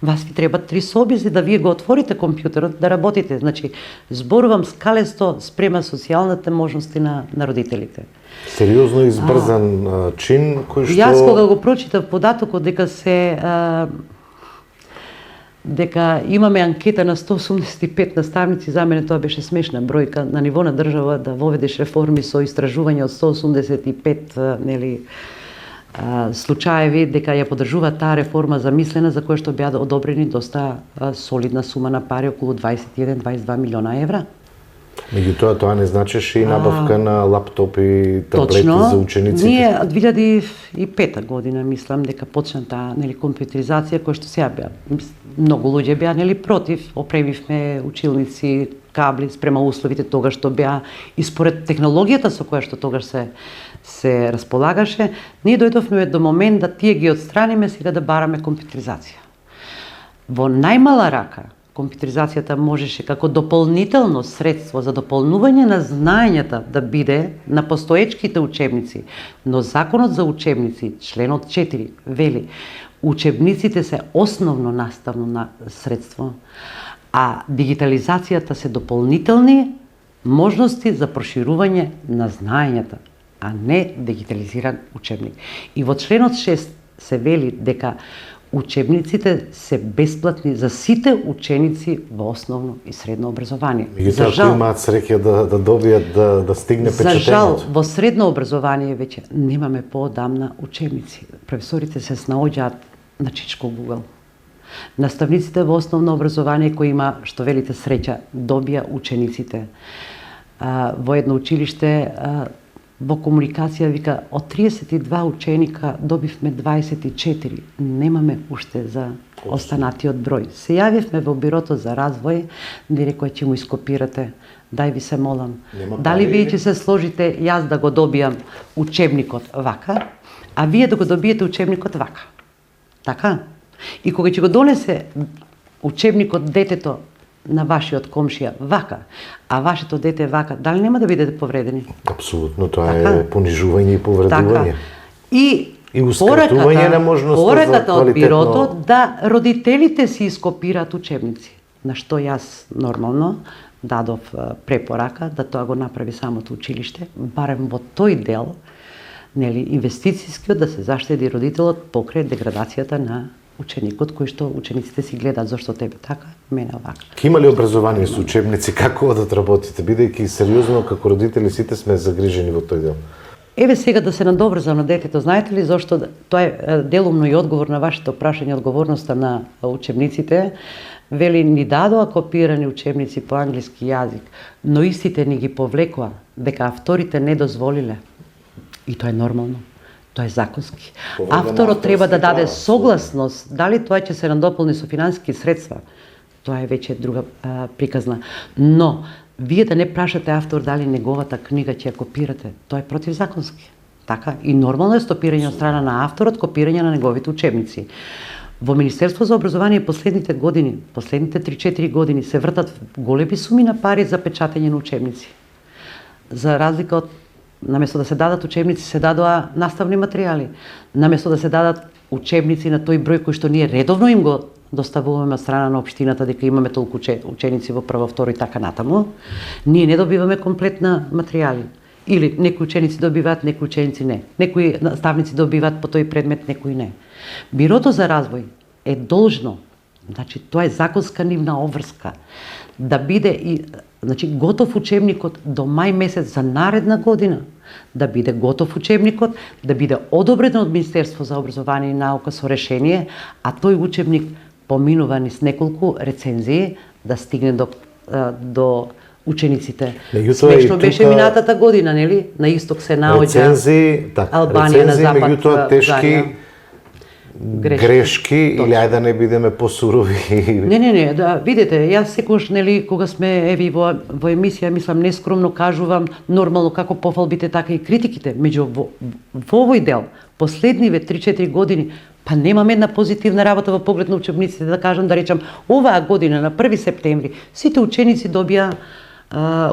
[SPEAKER 2] Вас ви треба 3 соби за да вие го отворите компјутерот, да работите. Значи, зборувам скалесто спрема социјалните можности на родителите.
[SPEAKER 1] Сериозно избрзан чин кој што...
[SPEAKER 2] Јас кога го прочитав податокот дека имаме анкета на 185 наставници, за мене тоа беше смешна бројка на ниво на држава да воведеш реформи со истражување од 185 случаеви, дека ја поддржува таа реформа замислена за која што беа одобрени доста солидна сума на пари, околу 21-22 милиона евра.
[SPEAKER 1] Меѓутоа, тоа не значеше и набавка на лаптопи, таблети
[SPEAKER 2] Точно.
[SPEAKER 1] за учениците.
[SPEAKER 2] Ние 2005 година мислам дека почна таа компјутеризација која што сега беа. Многу луѓе беа против, опремивме училници, кабли спрема условите тогаш што беа и според технологијата со која што тогаш се располагаше, ние дојдовме до момент да тие ги отстраниме, сега да бараме компјутеризација. Во најмала рака компјутеризацијата можеше како дополнително средство за дополнување на знаењата да биде на постоечките учебници, но Законот за учебници, членот 4, вели учебниците се основно наставно средство, а дигитализацијата се дополнителни можности за проширување на знаењата, а не дигитализиран учебник. И во членот 6 се вели дека учебниците се бесплатни за сите ученици во основно и средно образование.
[SPEAKER 1] Меѓутоа, ако имаат среќа да добијат да стигне печатењето.
[SPEAKER 2] За жал, во средно образование веќе немаме поодамна учебници. Професорите се снаоѓаат на чичко Google. Наставниците во основно образование кои има, што велите среќа, добија учениците. Во едно училиште во комуникација вика од 32 ученика добивме 24. Немаме уште за останатиот број. Се јавивме во бирото за развој, ни рекоа ќе му ископирате. Дај ви се молам. Дали вие ќе се сложите јас да го добијам учебникот вака, а вие да го добиете учебникот вака. Така? И кога ќе го донесе учебникот детето на вашиот комшија вака, а вашето дете вака, дали нема да бидете повредени?
[SPEAKER 1] Апсолутно, тоа е понижување и повредување.
[SPEAKER 2] Така. И
[SPEAKER 1] ускратување на можноста
[SPEAKER 2] пораката
[SPEAKER 1] за
[SPEAKER 2] од
[SPEAKER 1] квалитетно...
[SPEAKER 2] бирото да родителите си ископираат учебници. На што јас нормално дадов препорака да тоа го направи самото училиште, барем во тој дел, инвестицијскиот да се заштеди родителот покрај деградацијата на ученикот кој што учениците си гледаат зошто тебе така, мене овака.
[SPEAKER 1] Има ли образование со учебници, како одат работите, бидејќи сериозно како родители сите сме загрижени во тој дел?
[SPEAKER 2] Еве сега да се надоврзам на детето, знаете ли зошто тоа е делумно и одговор на вашето прашање, одговорноста на учебниците. Вели ни дадоа копирани учебници по англиски јазик, но истите ни ги повлекоа дека авторите не дозволиле. И тоа е нормално. Тоа е законски. Авторот треба да даде согласност, дали тоа ќе се надополни со финансиски средства. Тоа е веќе друга приказна. Но вие да не прашате автор дали неговата книга ќе ја копирате, тоа е противзаконски. Така и нормално е стопирање од страна на авторот, копирање на неговите учебници. Во Министерство за образование последните години, последните 3-4 години се вртат големи суми на пари за печатење на учебници. За разлика од наместо да се дадат учебници, се дадоа наставни материјали. Наместо да се дадат учебници на тој број кој што ние редовно им го доставуваме од страна на општината дека имаме толку ученици во прво, второ и така натаму, ние не добиваме комплетна материјали. Или некои ученици добиваат, некои ученици не. Некои наставници добиваат по тој предмет, некои не. Бирото за развој е должно Значи, тоа е законска нивна обврска. Да биде и готов учебникот до мај месец за наредна година, да биде готов учебникот, да биде одобрен од Министерство за образование и наука со решение, а тој учебник поминува низ неколку рецензии да стигне до учениците. Смешно беше минатата година, нели? На исток се наоѓа Албанија, на запад
[SPEAKER 1] меѓутоа тешки грешки или ајде да не бидеме посурови.
[SPEAKER 2] Не, да, видите, јас секогаш, нели, кога сме еви во емисија, мислам, нескромно кажувам, нормално како пофалбите, така и критиките. Меѓу во овој дел, последниве 3-4 години, па немам една позитивна работа во поглед на учебниците, да кажам, да речам, оваа година на 1 септември, сите ученици добија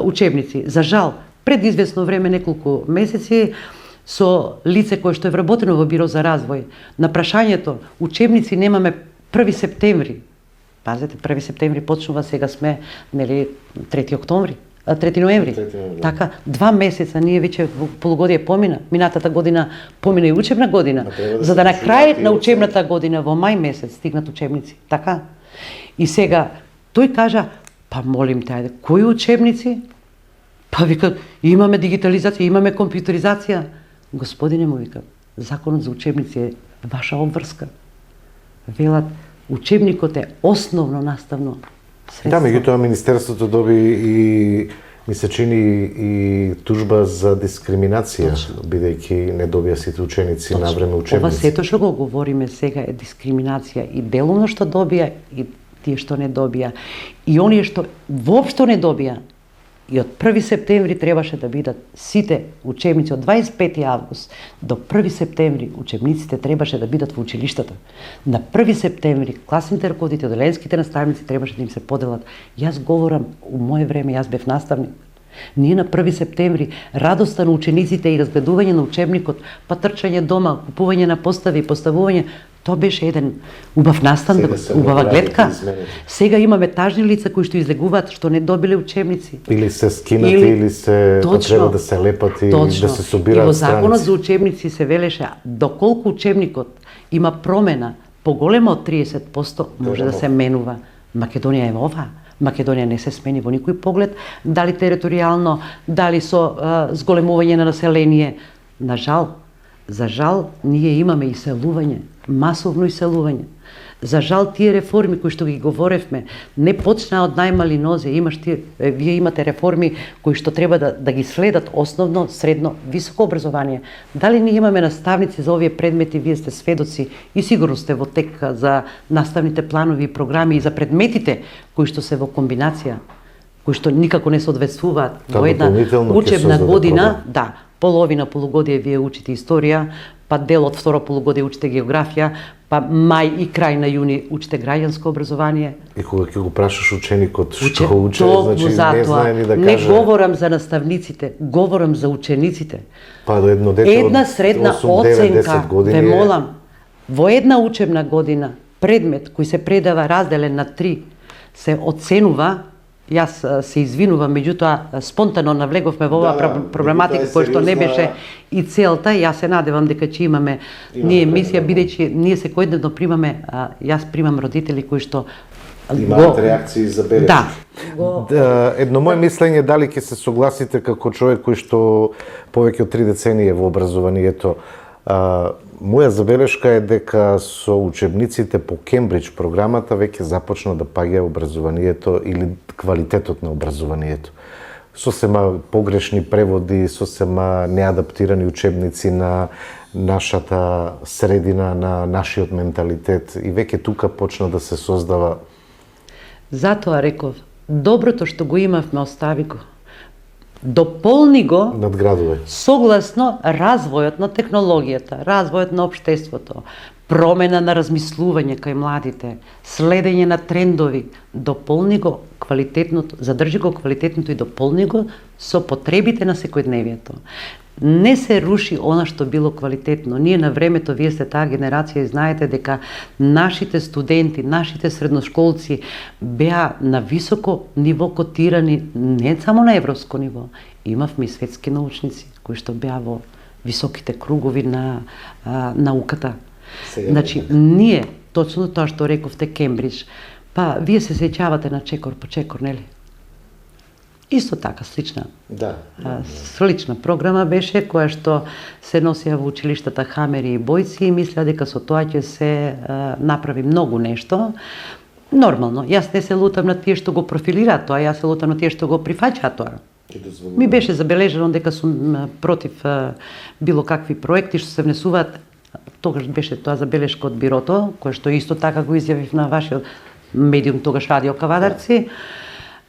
[SPEAKER 2] учебници. За жал, пред известно време, неколку месеци, со лице кое што е вработено во Биро за развој, на прашањето учебници немаме 1 септември. Пазете, 1 септември почнува, сега сме, нели, 3 ноември. Така, 2 месеца, ние веќе во полугодие помина. Минатата година помина и учебна година, за да на крајот на учебната година во мај месец стигнат учебници. Така? И сега тој кажа, па молим те, ајде, кои учебници? Па вика, имаме дигитализација, имаме компјутеризација. Господине, му викам, законот за учебници е ваша обврска. Велат, учебникот е основно наставно средство.
[SPEAKER 1] Да, меѓутоа Министерството доби и ми се чини и тужба за дискриминација, бидејќи не добија сите ученици на време учебници.
[SPEAKER 2] Ова сето што го говориме сега е дискриминација и делумно што добија и тие што не добија. И оние што воопшто не добија. И од 1 септември требаше да бидат сите учебници, од 25 август до 1 септември учебниците требаше да бидат во училиштата. На 1 септември класните раководители, оделенските наставници требаше да им се поделат. Јас говорам, у моје време јас бев наставник. Ние на 1 септември радоста на учениците и разгледување на учебникот, па трчање дома, купување на постави, поставување, тоа беше еден убав настан, убава гледка. Сега имаме тажни лица кои што излегуваат што не добиле учебници.
[SPEAKER 1] Или се скинати, или се треба да се лепат и да се собираат страници. И
[SPEAKER 2] во законот за учебници се велеше доколку учебникот има промена поголема од 30%, може да се менува. Македонија е ова. Македонија не се смени во никој поглед, дали територијално, дали со зголемување на население. За жал, ние имаме иселување, масовно иселување. За жал, тие реформи кои што ги говоревме, не почнаа од најмали нозе. Вие имате реформи кои што треба да ги следат основно, средно, високо образование. Дали ние имаме наставници за овие предмети, вие сте сведоци и сигурно сте во тек за наставните планови и програми и за предметите кои што се во комбинација, кои што никако не соодветствуваат во една учебна година, да, полугодие вие учите историја, па дел од второ полугодие учите географија, па мај и крај на јуни учите граѓанско образование.
[SPEAKER 1] И кога ќе го прашаш ученикот што учи, значи не знае ни да каже.
[SPEAKER 2] Не говорам за наставниците, говорам за учениците.
[SPEAKER 1] Па до едно дете
[SPEAKER 2] една средна оценка, ве молам, во една учебна година предмет кој се предава разделен на 3 се оценува. Јас се извинувам, меѓутоа спонтано навлеговме во оваа проблематика која што не беше и целта. Јас се надевам дека ќе имаме ние емисија, бидејќи ние секојдневно примаме, јас примам родители кои што
[SPEAKER 1] имаат реакции за белешки. Да. Едно моје мислење, дали ќе се согласите како човек кој што повеќе од 3 децении е во образованието, моја забелешка е дека со учебниците по Кембридж програмата веќе започна да паѓа образованието или квалитетот на образованието. Сосема погрешни преводи, сосема неадаптирани учебници на нашата средина, на нашиот менталитет и веќе тука почна да се создава.
[SPEAKER 2] Затоа реков, доброто што го имавме остави го. Дополни го
[SPEAKER 1] надградувај
[SPEAKER 2] согласно развојот на технологијата, развојот на општеството, промена на размислување кај младите, следење на трендови, дополни го квалитетното, задржи го квалитетното и дополни го со потребите на секојдневието. Не се руши она што било квалитетно. Ние на времето, вие сте таа генерација и знаете дека нашите студенти, нашите средношколци беа на високо ниво котирани, не само на европско ниво. Имавме и светски научници кои што беа во високите кругови на науката. Значи, ние точно тоа што рековте Кембридж. Па, вие се сеќавате на Чекор по Чекор, нели? Исто така, слична.
[SPEAKER 1] Да.
[SPEAKER 2] Слична програма беше, која што се носија во училиштата Хамери и Бојци и мисля дека со тоа ќе се направи многу нешто. Нормално, јас не се лутам на тие што го профилираат тоа, јас се лутам на тие што го прифаќаат тоа. Ми беше забележено дека сум против било какви проекти што се внесуваат. Тогаш беше тоа забелешка од бирото, која што исто така го изјавив на вашиот медиум, тогаш Радио Кавадарци.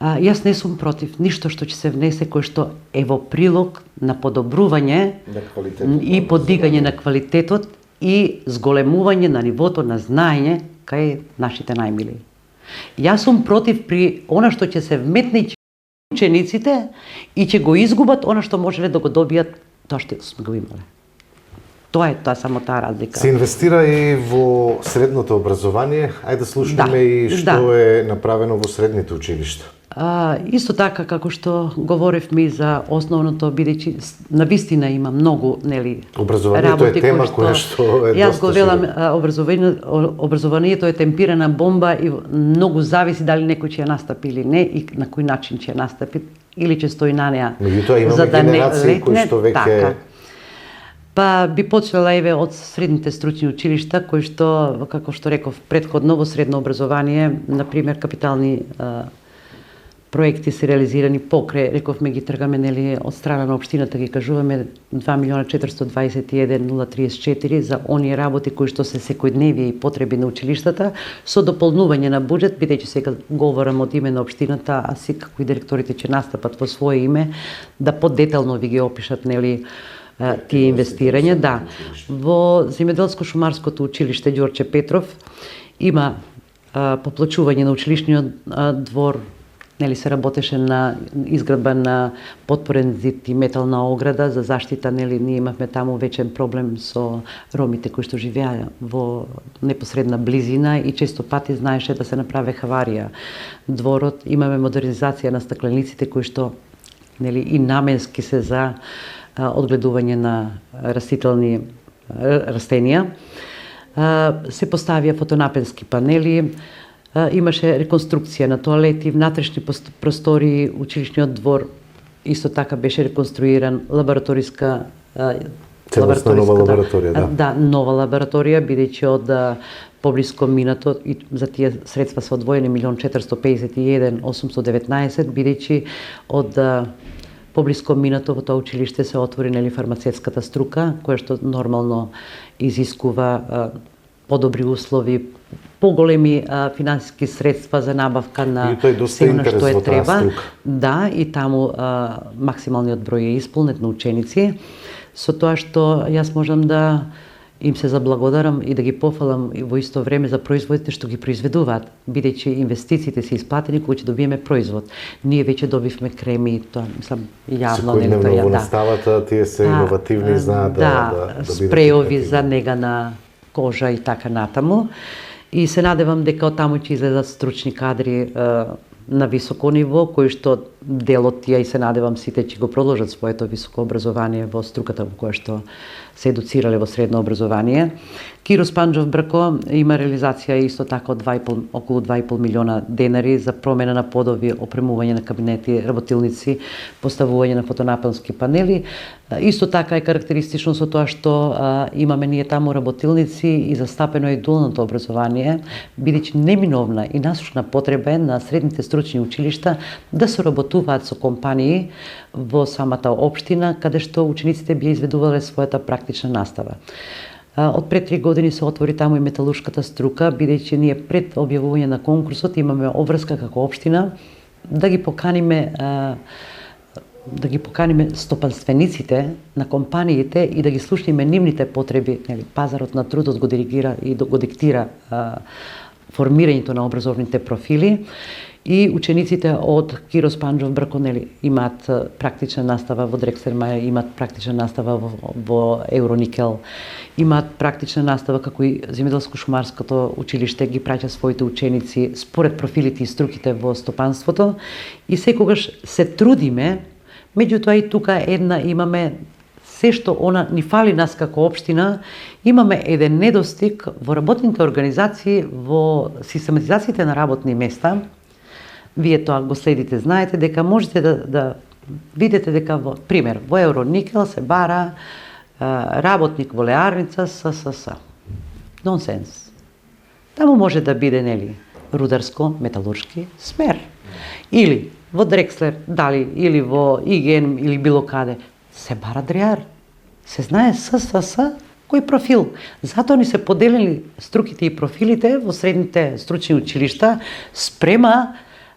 [SPEAKER 2] Јас не сум против ништо што ќе се внесе кој што е во прилог на подобрување и подигање на квалитетот и зголемување на нивото на знаење кај нашите најмили. Јас сум против при она што ќе се вметне учениците и ќе го изгубат она што можеле да го добијат тоа што сме го имале. Тоа е само таа разлика.
[SPEAKER 1] Се инвестира и во средното образование. Ајде да слушнеме и што е направено во средните училишта.
[SPEAKER 2] Исто така како што говоревме и за основното, бидејќи навистина има многу, нели,
[SPEAKER 1] образованието е тема која што е
[SPEAKER 2] јас го велам,
[SPEAKER 1] доста
[SPEAKER 2] образованието е темпирана бомба и многу зависи дали некој ќе ја настапи или не и на кој начин ќе ја настапи или ќе стои на неа.
[SPEAKER 1] Меѓутоа имаме генерации кои што веќе
[SPEAKER 2] така. Па би почела еве од средните стручни училишта кои што, како што реков претходно, во средно образование, на пример капитални проекти се реализирани покрај, рековме ги тргаме, нели, од страна на општината ги кажуваме 2.421.034 за оние работи кои што се секојдневие и потреби на училиштата со дополнување на буџет, бидејќи сега говорам од име на општината, а секако и директорите ќе настапат во свое име да подетално ви ги опишат, нели, тие инвестирања. Да, во земјоделско-шумарското училиште Ѓорче Петров има поплачување на училишниот двор, нели се работеше на изградба на потпорен зид и метална ограда за заштита, нели ние имавме таму вечен проблем со ромите кои што живеа во непосредна близина и често пати знаеше да се направи хаварија. Дворот имаме модернизација на стаклениците кои што, нели, и наменски се за одгледување на растителни растенија. Се поставија фотонапенски панели, имаше реконструкција на тоалети, внатрешни простори, училишниот двор исто така беше реконструиран, лабораториска
[SPEAKER 1] нова лабораторија,
[SPEAKER 2] да, нова лабораторија, бидејќи од поблиско минато и за тие средства се одвоени 1.451.819, бидејќи од поблиско минато во тоа училиште се отвори, нели, фармацевската струка, која што нормално изискува подобри услови, поголеми финансиски средства за набавка на се она што е треба. Да, и таму максималниот број е исполнет на ученици. Со тоа што јас можам да им се заблагодарам и да ги пофалам во исто време за производите што ги произведуваат, бидејќи инвестициите се исплатени кога ќе добиеме производ. Ние веќе добивме креми, тоа мислам јавно, нели тоа
[SPEAKER 1] во наставата, тие се иновативни, знаат да
[SPEAKER 2] спреови за нега на кожа и така натаму. И се надевам дека од таму ќе излезат стручни кадри на високо ниво, кои што дел од тие и се надевам сите ќе го продолжат своето високо образование во струката во која што се едуцирале во средно образование. Киро Спанџов Брко има реализација исто така од околу 2,5 милиона денари за промена на подови, опремување на кабинети, работилници, поставување на фотонапонски панели. Исто така е карактеристично со тоа што имаме ние таму работилници и застапено е дуалното образование, бидејќи неминовна и насушна потреба е на средните стручни училишта да соработуваат со компании во самата општина, каде што учениците би изведувале својата практична настава. Од пред 3 години се отвори таму и металуршката струка, бидејќи ние пред објавување на конкурсот имаме обврска како општина да ги поканиме стопанствениците на компаниите и да ги слушнеме нивните потреби, нели, пазарот на трудот го диригира и го диктира формирањето на образовните профили. И учениците од Киро Спанџов Брко, нели, имаат практична настава во Дрекстермајер, имаат практична настава во Евроникел, имаат практична настава како и земјоделско-шумарското училиште ги праќа своите ученици според профилите и струките во стопанството и секогаш се трудиме, меѓутоа и тука имаме се што она ни фали нас како општина, имаме еден недостиг во работните организации, во систематизациите на работни места. Вие тоа го следите, знаете дека можете да видите дека пример во Евроникел се бара работник во леарница ССС. Нонсенс. Таму може да биде, нели, рударско-металуршки смер. Или во Дрекслер, дали, или во ИГН, или било каде. Се бара дреар. Се знае ССС кој профил. Затоа ни се поделени струките и профилите во средните стручни училишта спрема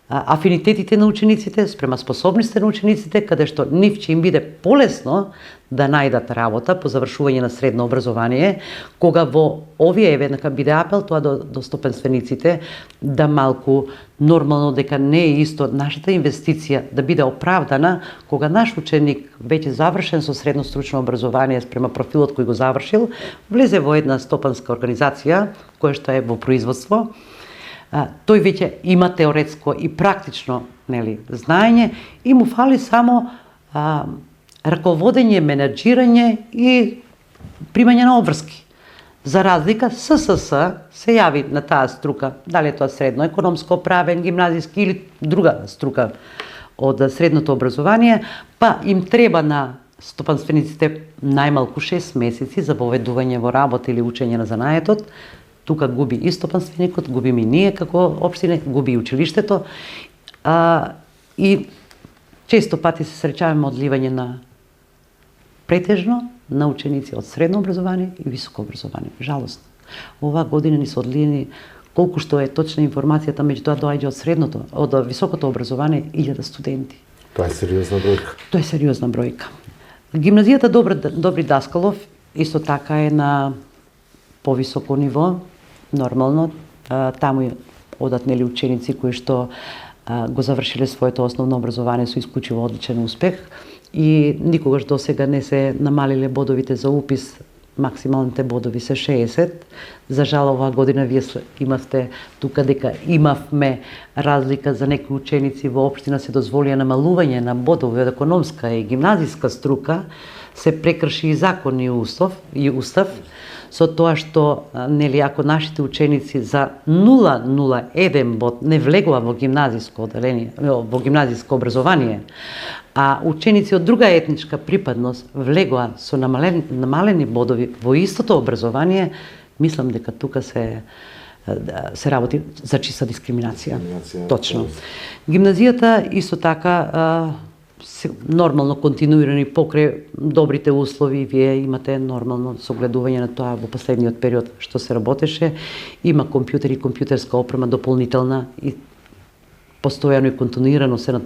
[SPEAKER 2] афинитетите на учениците, спрема способностите на учениците, каде што нив ќе им биде полесно да најдат работа по завршување на средно образование, кога во овие нека биде апел тоа до стопенствениците да малку нормално дека не е исто нашата инвестиција да биде оправдана кога наш ученик веќе завршен со средно стручно образование спрема профилот кој го завршил, влезе во една стопанска организација која што е во производство. Тој веќе има теоретско и практично, нели, знаење и му фали само раководење, менеджирање и примање на обврски. За разлика, ССС се јави на таа струка, дали е тоа средно економско, правен, гимназиски или друга струка од средното образование, па им треба на стопанствениците најмалку 6 месеци за воведување во работа или учење на занаетот. Тука губи и стопанственикот, губиме и ние како општина, губи и училиштето. И често пати се среќаваме одливање на претежно на ученици од средно образование и високо образование. Жалост. Оваа година ни се одливени колку што е точна информацијата, меѓутоа доаѓа од средното, од високото образование 1000 студенти.
[SPEAKER 1] Тоа е сериозна бројка.
[SPEAKER 2] Тоа е сериозна бројка. Гимназијата Добри Даскалов исто така е на повисоко ниво, нормално. Таму одат, нели, ученици кои што го завршиле своето основно образование со исклучиво одличен успех и никогаш досега не се намалиле бодовите за упис. Максималните бодови се 60. За жал, оваа година вие имавте тука дека имавме разлика за некои ученици во општина се дозволија намалување на бодови од економска и гимназиска струка, се прекрши и закон и устав, со тоа што, нели, ако нашите ученици за 0,01 бод не влегува во гимназиско оделение, во гимназиско образование, а ученици од друга етничка припадност влегува со намалени бодови во истото образование, мислам дека тука се работи за чиста дискриминација. Точно. Гимназијата исто така нормално континуирани покрај добрите услови, вие имате нормално согледување на тоа во последниот период што се работеше, има компјутери и компјутерска опрема дополнителна и постојано и континуирано се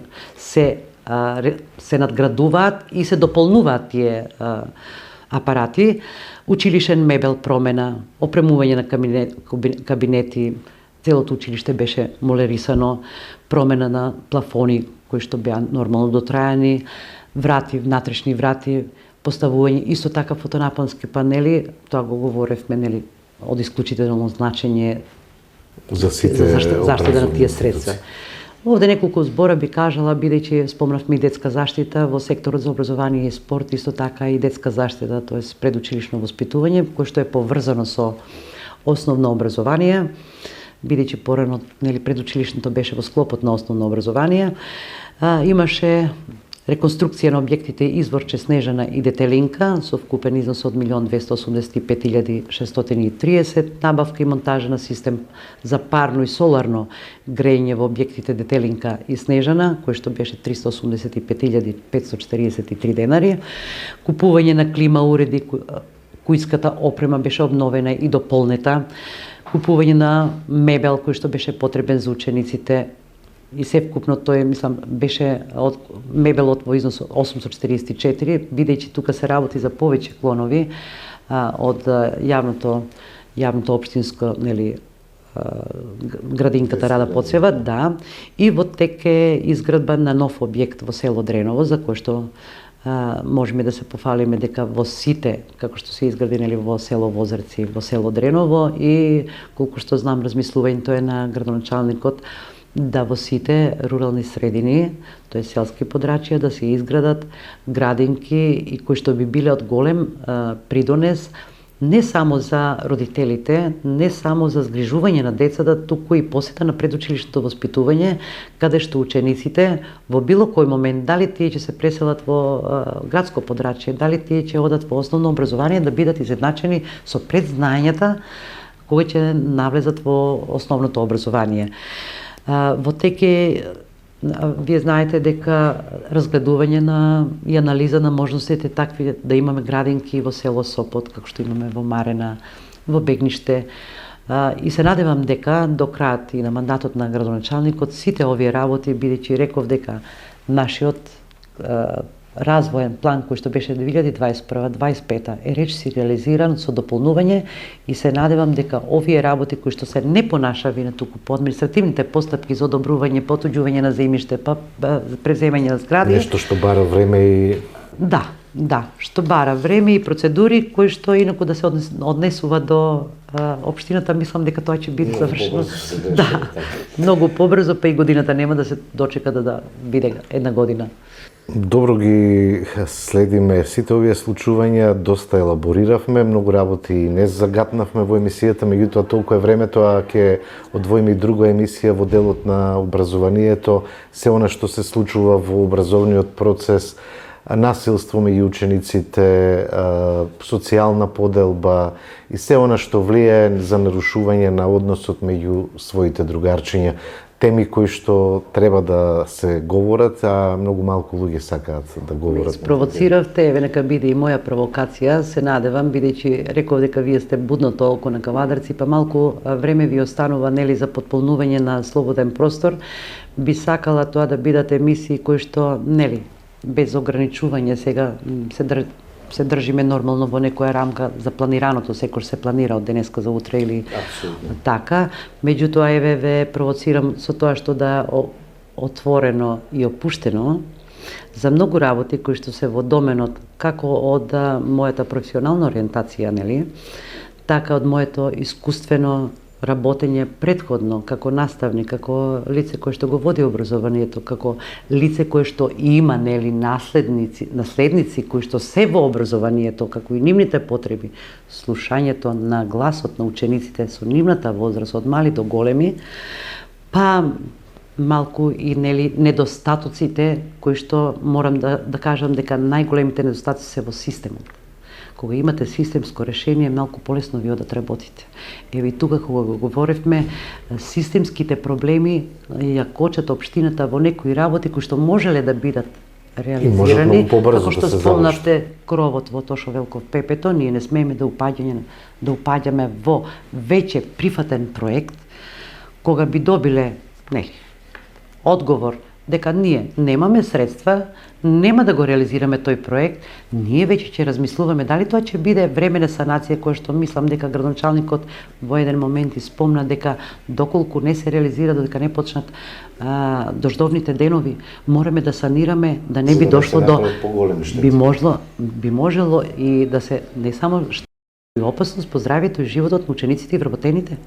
[SPEAKER 2] надградуваат и се дополнуваат тие апарати, училишен мебел промена, опремување на кабинети, целото училиште беше молерисано, промена на плафони кои што беа нормално дотрајани, врати, внатрешни врати, поставување исто така фотонапонски панели, тоа го говоревме, нели, од исклучително значење
[SPEAKER 1] за сите
[SPEAKER 2] заштита на тие средства. Овде неколку збора би кажала, бидејќи спомнавме и детска заштита во секторот за образование и спорт, исто така и детска заштита, тоест предучилишно воспитување, кој што е поврзано со основно образование, бидејќи порано, нели, предучилишното беше во склопот на основно образование. Имаше реконструкција на објектите Изворче, Снежана и Детелинка со вкупен износ од 1.285.630, набавка и монтажа на систем за парно и соларно грејење во објектите Детелинка и Снежана, кој што беше 385.543 денари, купување на клима уреди, кујската опрема беше обновена и дополнета, купување на мебел кој што беше потребен за учениците и севкупно тој, мислам, беше мебелот во износ 844, бидејќи тука се работи за повеќе клонови од јавното општинско, нели, градинката Рада Поцева, да, и во тек е изградба на нов објект во село Дреново, за кој што можеме да се пофалиме дека во сите, како што се изградени во село Возерци, во село Дреново и колку што знам размислувањето е на градоначалникот да во сите рурални средини, тоа е селски подрачја, да се изградат градинки и кои што би биле од голем придонес не само за родителите, не само за згрижување на децата, туку и посета на предучилишното воспитување, каде што учениците во било кој момент, дали тие ќе се преселат во градско подрачје, дали тие ќе одат во основно образование, да бидат изедначени со предзнаењата кои ќе навлезат во основното образование. Во теке, вие знаете дека разгледување и анализа на можностите такви да имаме градинки во село Сопот, како што имаме во Марена, во Бегниште. И се надевам дека до крајот и на мандатот на градоначалникот сите овие работи, бидејќи реков дека нашиот развоен план кој што беше 2021-2025 е речиси реализиран со дополнување и се надевам дека овие работи кои што се не по наша вина, туку по административните постапки за одобрување, потуѓување на земјиште, па преземање на згради.
[SPEAKER 1] Нешто што бара време и...
[SPEAKER 2] Да, што бара време и процедури кои што инаку да се однесува до општината, мислам дека тоа ќе биде завршено. Да, многу побрзо, па и годината нема да се дочека да биде една година.
[SPEAKER 1] Добро ги следиме сите овие случувања, доста елабориравме, многу работи не загатнавме во емисијата, меѓутоа толку е времето, а ќе одвоиме и друга емисија во делот на образованието, се она што се случува во образовниот процес, насилство меѓу учениците, социјална поделба и се она што влијае за нарушување на односот меѓу своите другарчиња. Теми кои што треба да се говорат, а многу малку луѓе сакаат да говорат.
[SPEAKER 2] Спровоциравте, еве нека биде и моја провокација, се надевам, бидејќи реков дека вие сте будното око на Кавадарци, па малку време ви останува нели за потполнување на слободен простор, би сакала тоа да бидат емисии кои што нели без ограничување сега се држиме нормално во некоја рамка за планираното, секој се планира од денеска за утре или така. Меѓутоа, еве ве провоцирам со тоа што да отворено и опуштено за многу работи кои што се во доменот, како од мојата професионална ориентација, нели, така од моето искуствено работење предходно како наставник, како лице кое што го води образованието, како лице кое што има нели наследници кои што се во образованието, како и нивните потреби, слушањето на гласот на учениците со нивната возраст од мали до големи, па малку и нели недостатоците кои што морам да кажам дека најголемите недостатоци се во системот. Кога имате системско решение, малку полесно ви одат работите. Еве и тука кога го говоревме, системските проблеми ја кочат општината во некои работи кои што можеле да бидат реализирани, како што спомнавте кровот во Тошо Велков Пепето, ние не смееме да упаѓаме во веќе прифатен проект, кога би добиле одговор дека ние немаме средства, нема да го реализираме тој проект, ние веќе ќе размислуваме дали тоа ќе биде времена санација која што мислам дека градоначалникот во еден момент испомна дека доколку не се реализира, додека не почнат дождовните денови, мораме да санираме, да не би дошло до би можело и да се не само опасност по здравјето и животот на учениците и вработените.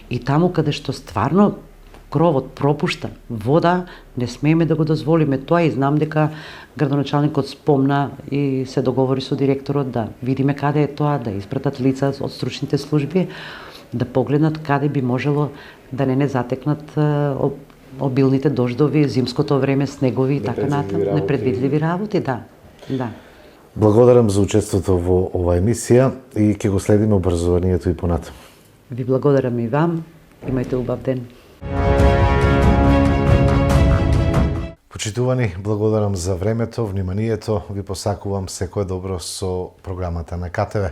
[SPEAKER 2] И таму каде што стварно кровот пропушта вода, не смееме да го дозволиме тоа и знам дека градоначалникот спомна и се договори со директорот да видиме каде е тоа, да испратат лица од стручните служби, да погледнат каде би можело да не затекнат обилните дождови, зимското време, снегови и така натаму, непредвидливи работи, да.
[SPEAKER 1] Благодарам за учеството во оваа емисија и ќе го следиме образованието и понатаму.
[SPEAKER 2] Ви благодарам и вам. Имајте убав ден.
[SPEAKER 1] Почитувани, благодарам за времето, вниманието, ви посакувам секое добро со програмата на КТВ.